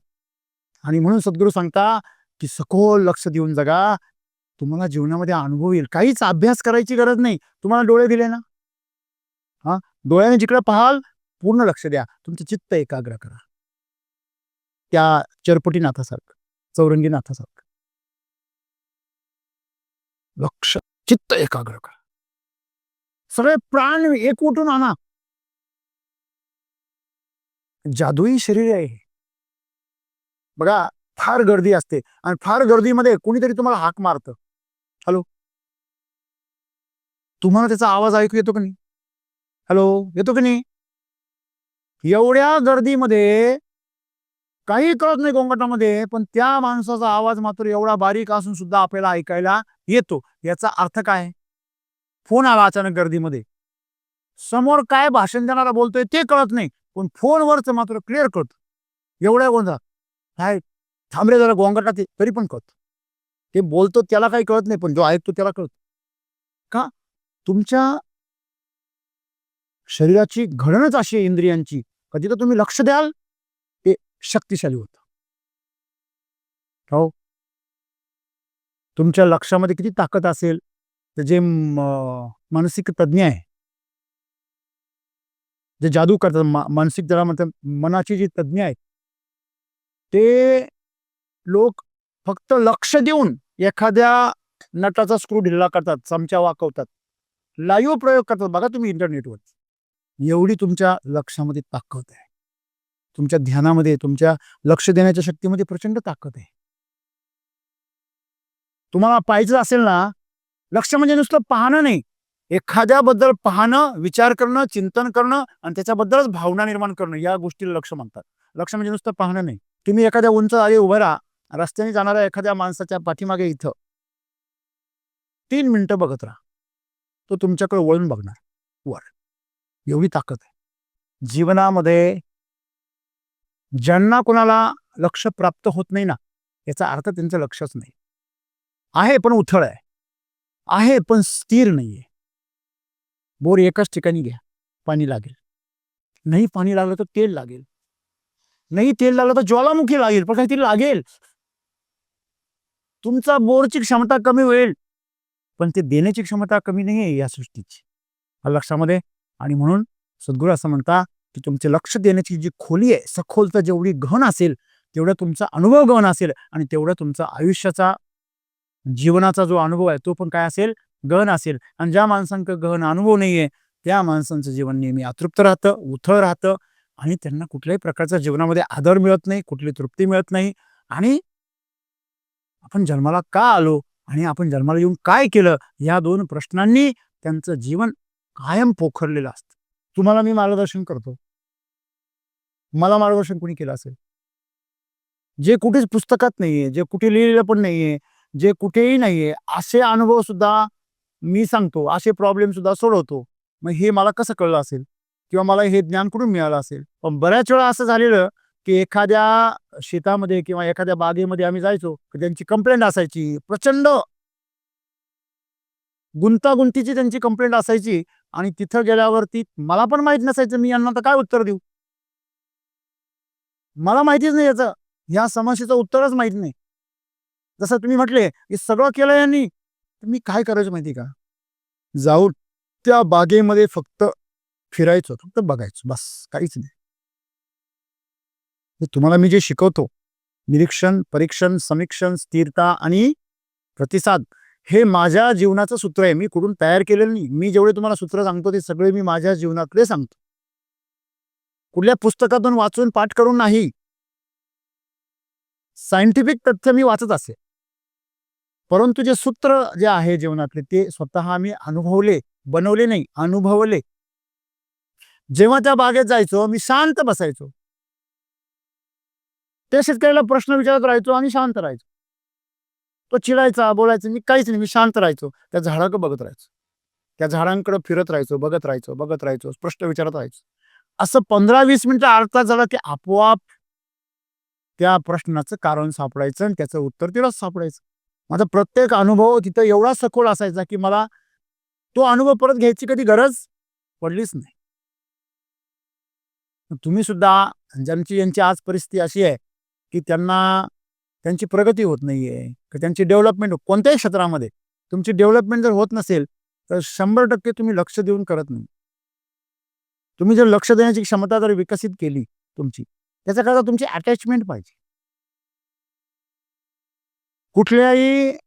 आणि म्हणून सद्गुरू सांगता की सखोल लक्ष देऊन जगा, तुम्हाला जीवनामध्ये अनुभव येईल. काहीच अभ्यास करायची गरज नाही. तुम्हाला डोळे दिले ना, हा, डोळ्याने जिकडे पाहाल पूर्ण लक्ष द्या, तुमचं चित्त एकाग्र करा. त्या चरपटीनाथासारखं, चौरंगीनाथासारखं लक्ष, चित्त एकाग्र करा. सगळे प्राण एकवटून आणा. जादुई शरीर आहे बघा. फार गर्दी असते आणि फार गर्दीमध्ये कोणीतरी तुम्हाला हाक मारतं, हॅलो, तुम्हाला त्याचा आवाज ऐकू येतो का नाही? हॅलो, येतो की नाही? एवढ्या गर्दीमध्ये काही कळत नाही गोंगाटामध्ये, पण त्या माणसाचा आवाज मात्र एवढा बारीक असून सुद्धा आपल्याला ऐकायला येतो. याचा अर्थ काय? फोन आला अचानक गर्दीमध्ये, समोर काय भाषण देणारा बोलतोय ते कळत नाही, पण फोनवरच मात्र क्लिअर कळत. एवढ्या गोंधळात काय, थांबरे जरा गोंगाटात आहे, तरी पण कळत. ते बोलतो त्याला काही कळत नाही, पण जो ऐकतो त्याला कळत. का? तुमच्या शरीराची घडणच अशी आहे इंद्रियांची, कधी तर तुम्ही लक्ष द्याल ते शक्तिशाली होतं. हो, तुमच्या लक्षामध्ये किती ताकद असेल, तर जे मानसिक तज्ञ आहे, जे जादू करतात, मानसिक ज्याला म्हणतात, मनाची जी तज्ञ आहेत, ते लोक फक्त लक्ष देऊन एखाद्या नटाचा स्क्रू ढिल्ला करतात, चमचा वाकवतात, लाईव्ह प्रयोग करतात. बघा तुम्ही इंटरनेटवर. एवढी तुमच्या लक्षामध्ये ताकद आहे, तुमच्या ध्यानामध्ये, तुमच्या लक्ष देण्याच्या शक्तीमध्ये प्रचंड ताकद आहे. तुम्हाला पाहायचं असेल ना, लक्ष म्हणजे नुसतं पाहणं नाही, एखाद्याबद्दल पाहणं, विचार करणं, चिंतन करणं आणि त्याच्याबद्दलच भावना निर्माण करणं, या गोष्टीला लक्ष म्हणतात. लक्ष म्हणजे नुसतं पाहणं नाही. तुम्ही एखाद्या उंच जागी उभं राहा, रस्त्याने जाणाऱ्या एखाद्या माणसाच्या पाठीमागे इथं 3 मिनिटं बघत राहा. तो तुमच्याकडे वळून बघणार वर. एवढी ताकद आहे. जीवनामध्ये ज्यांना कोणाला लक्ष प्राप्त होत नाही ना, याचा अर्थ त्यांचं लक्षच नाही. आहे पण उथळ आहे. आहे पण स्थिर नाहीये. बोर एकाच ठिकाणी घ्या, पाणी लागेल. नाही पाणी लागलं तर तेल लागेल. नाही तेल लागलं तर ज्वालामुखी लागेल, पण काहीतरी लागेल. तुमचा बोरची क्षमता कमी होईल, पण ते देण्याची क्षमता कमी नाही आहे या सृष्टीची. लक्षामध्ये. आणि म्हणून सद्गुरू असं म्हणता की तुमचे लक्ष देण्याची जी खोली आहे, सखोलता जेवढी गहन असेल, तेवढा तुमचा अनुभव गहन असेल आणि तेवढा तुमचा आयुष्याचा, जीवनाचा जो अनुभव आहे तो पण काय असेल, गहन असेल. आणि ज्या माणसांकडे गहन अनुभव नाहीये, त्या माणसांचं जीवन नेहमी अतृप्त राहतं, उथळ राहतं आणि त्यांना कुठल्याही प्रकारच्या जीवनामध्ये आदर मिळत नाही, कुठली तृप्ती मिळत नाही. आणि आपण जन्माला का आलो आणि आपण जन्माला येऊन काय केलं, या 2 प्रश्नांनी त्यांचं जीवन कायम पोखरलेलं असतं. तुम्हाला मी मार्गदर्शन करतो. मला मार्गदर्शन कोणी केलं असेल? जे कुठेच पुस्तकात नाहीये, जे कुठे लिहिलेलं पण नाहीये, जे कुठेही नाहीये, असे अनुभव सुद्धा मी सांगतो, असे प्रॉब्लेम सुद्धा सोडवतो. मग हे मला कसं कळलं असेल किंवा मला हे ज्ञान कुठून मिळालं असेल? पण बऱ्याच वेळा असं झालेलं की एखाद्या शेतामध्ये किंवा एखाद्या बागेमध्ये आम्ही जायचो, तर त्यांची कंप्लेंट असायची प्रचंड. गुंतागुंतीची त्यांची कंप्लेंट असायची आणि तिथं गेल्यावरती मला पण माहित नसायचं मी यांना तर काय उत्तर देऊ. मला माहितीच नाही याचं, या समस्येचं उत्तरच माहित नाही. जसं तुम्ही म्हटले की सगळं केलं यांनी, तर मी काय करायचं माहिती का? जाऊन त्या बागेमध्ये फक्त फिरायचं, फक्त बघायचं, बस काहीच नाही. तुम्हाला मी जे शिकवतो, निरीक्षण, परीक्षण, समीक्षण, स्थिरता आणि प्रतिसाद, हे माझ्या जीवनाचं सूत्र आहे. मी कुठून तयार केलेलं नाही. मी जेवढे तुम्हाला सूत्र सांगतो ते सगळे मी माझ्या जीवनातले सांगतो. कुठल्या पुस्तकातून वाचून पाठ करून नाही. सायंटिफिक तथ्य मी वाचत असे, परंतु जे सूत्र जे आहे जीवनातले ते स्वतः मी अनुभवले, बनवले नाही, अनुभवले. जेव्हा त्या बागेत जायचो मी शांत बसायचो. त्या शेतकऱ्याला प्रश्न विचारत राहायचो आणि शांत राहायचो. तो चिडायचा, बोलायचा, मी काहीच नाही, मी शांत राहायचो. त्या झाडाकडे बघत राहायचो. त्या झाडांकडे फिरत राहायचो, बघत राहायचो, बघत राहायचो, प्रश्न विचारत राहायचो. असं 15-20 मिनिटं, अर्धा तास झाला की आपोआप त्या प्रश्नाचं कारण सापडायचं आणि त्याचं उत्तर तिलाच सापडायचं. माझा प्रत्येक अनुभव तिथं एवढा सखोल असायचा की मला तो अनुभव परत घ्यायची कधी गरज पडलीच नाही. तुम्ही सुद्धा यांची आज परिस्थिती अशी आहे की त्यांची प्रगती होत नाहीये, की त्यांची डेव्हलपमेंट कोणत्याही क्षेत्रामध्ये तुमची डेव्हलपमेंट जर होत नसेल तर 100% तुम्ही लक्ष देऊन करत नाही. तुम्ही जर लक्ष देण्याची क्षमता जर विकसित केली तुमची, त्याच्याकरता तुमची अटॅचमेंट पाहिजे. कुठल्याही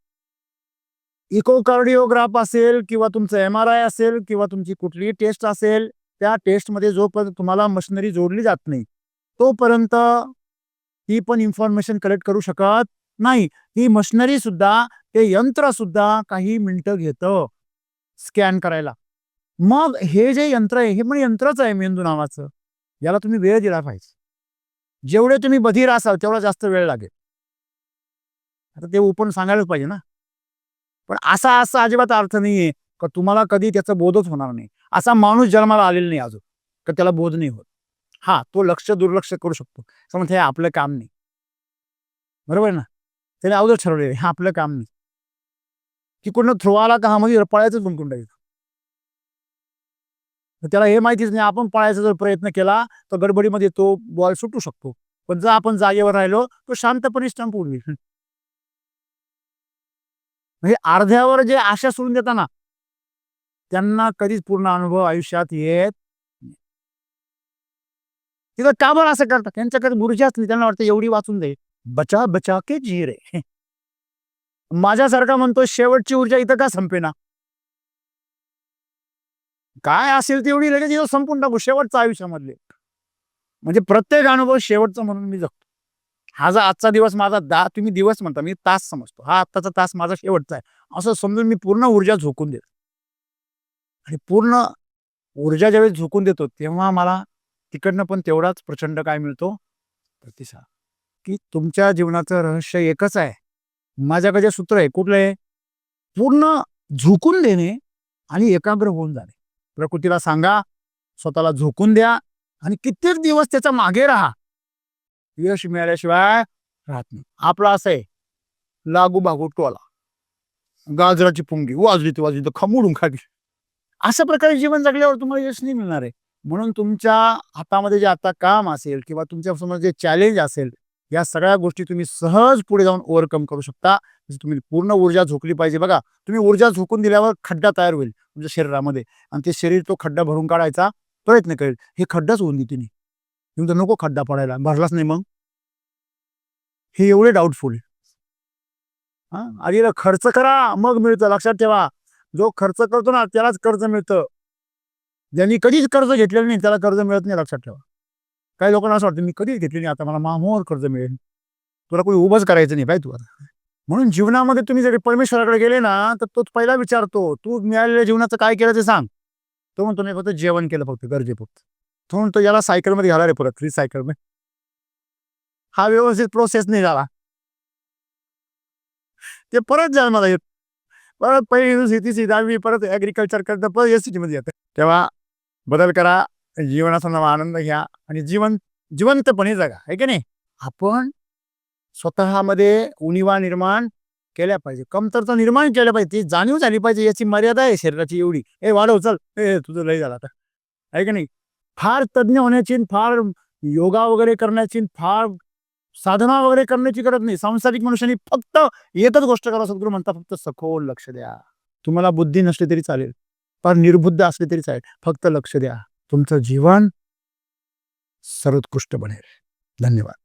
इकोकार्डिओग्राफ असेल किंवा तुमचं MRI असेल किंवा तुमची कुठलीही टेस्ट असेल, त्या टेस्टमध्ये जोपर्यंत तुम्हाला मशिनरी जोडली जात नाही, तोपर्यंत ती पण इन्फॉर्मेशन कलेक्ट करू शकत नाही. ही मशिनरी सुद्धा, ते यंत्र सुद्धा काही मिनिटं घेतं स्कॅन करायला. मग हे जे यंत्र आहे, हे पण यंत्रच आहे मेंदू नावाचं. याला तुम्ही वेळ दिला पाहिजे. जेवढे तुम्ही बधीर असाल तेवढा जास्त वेळ लागेल. आता ते ओपन सांगायलाच पाहिजे ना. पण असा अजिबात अर्थ नाहीये का तुम्हाला कधी त्याचा बोधच होणार नाही. असा माणूस जन्माला आलेला नाही अजून, तर त्याला बोध नाही होत. हा, तो दुर्लक्ष करू शकतो. समज हे आपलं काम नाही, बरोबर ना. त्याने अगोदर ठरवले हे आपलं काम नाही, की कोण थ्रो आला का हा मध्ये पळायचं गुंतून टाकायचं. त्याला हे माहितीच नाही, आपण पळायचा जर प्रयत्न केला तर गडबडीमध्ये तो बॉल सुटू शकतो. पण जर आपण जागेवर राहिलो तो शांतपणे स्टंप उडवी. म्हणजे अर्ध्यावर जे आशा सोडून देताना त्यांना कधीच पूर्ण अनुभव आयुष्यात येत नाही. तिथं का बरं असं करतात? त्यांच्याकडे ऊर्जाच नाही. त्यांना वाटतं एवढी वाचून जाईल. बचा बचा के जी रे. माझ्यासारखा म्हणतो शेवटची ऊर्जा इथं का संपेना? काय असेल तेवढी लगेच इथं संपून टाकू शेवटचं आयुष्यामधले. म्हणजे प्रत्येक अनुभव शेवटचा म्हणून मी जगतो. हा जो आजचा दिवस माझा तुम्ही दिवस म्हणता, मी तास समजतो. हा आत्ताचा तास माझा शेवटचा आहे असं समजून मी पूर्ण ऊर्जा झोकून देतो. आणि पूर्ण ऊर्जा ज्यावेळेस झोकून देतो तेव्हा मला तिकडनं पण तेवढाच प्रचंड काय मिळतो, प्रतिसाद. की तुमच्या जीवनाचं रहस्य एकच आहे. माझ्याकडे जे सूत्र आहे कुठलं आहे? पूर्ण झोकून देणे आणि एकाग्र होऊन जाणे. प्रकृतीला सांगा, स्वतःला झोकून द्या आणि कित्येक दिवस त्याच्या मागे राहा. यश मिळाल्याशिवाय राहत नाही. आपलं असं आहे, लागू भागू टोला, गाजराची पुंगी वाजली तर वाजली तर खमोडून खाली. अशा प्रकारे जीवन जगल्यावर तुम्हाला यश नाही मिळणार आहे. म्हणून तुमच्या हातामध्ये जे आता काम असेल किंवा तुमच्यासमोर जे चॅलेंज असेल, या सगळ्या गोष्टी तुम्ही सहज पुढे जाऊन ओव्हरकम करू शकता. जसं तुम्ही पूर्ण ऊर्जा झोकली पाहिजे. बघा, तुम्ही ऊर्जा झोकून दिल्यावर खड्डा तयार होईल तुमच्या शरीरामध्ये आणि ते शरीर तो खड्डा भरून काढायचा प्रयत्न करेल. हे खड्डाच होऊन देते नाही. तुमचा नको खड्डा पडायला, भरलाच नाही मग. हे एवढे डाऊटफुल आहे. आधी खर्च करा मग मिळतं, लक्षात ठेवा. जो खर्च करतो ना त्यालाच कर्ज मिळतं. ज्यांनी कधीच कर्ज घेतलेलं नाही त्याला कर्ज मिळत नाही, लक्षात ठेवा. काही लोकांना असं वाटतं मी कधीच घेतली नाही, आता मला महामोहर कर्ज मिळेल. तुला कोणी उभंच करायचं नाही पाहिजे तू आता. म्हणून जीवनामध्ये तुम्ही जर परमेश्वराकडे गेले ना तर तोच पहिला विचारतो, तू मिळालेल्या जीवनाचं काय केलं ते सांग. तो म्हणतो नाही फक्त जेवण केलं, फक्त गरजेपुरतं. तो म्हणतो याला सायकलमध्ये घाला रे परत, रिसायकल मध्ये. हा व्यवस्थित प्रोसेस नाही झाला, ते परत जन्माला येत. परत पहिली शेती 10वी परत ॲग्रिकल्चर करता परत एस-सी-टीमध्ये येतं. तेव्हा बदल करा, जीवनाचा नवा आनंद घ्या आणि जिवंतपणे जगा, आहे की नाही. आपण स्वतःमध्ये उणिवा निर्माण केल्या पाहिजे, कमतरता निर्माण केल्या पाहिजे, ती जाणीव झाली पाहिजे. याची मर्यादा आहे शरीराची एवढी, ए वाढव चल, ए तुझं लय झालं आता, आहे की नाही. फार तज्ज्ञ होण्याची, फार योगा वगैरे करण्याची, फार साधना वगैरे करण्याची गरज नाही. सांसारिक मनुष्याने फक्त एकच गोष्ट करा, सद्गुरू म्हणतात फक्त सखोल लक्ष द्या. तुम्हाला बुद्धी नसली तरी चालेल, फार निर्बुद्ध असले तरी चालेल, फक्त लक्ष द्या. तुमचं जीवन सर्वोत्कृष्ट बनेल. धन्यवाद.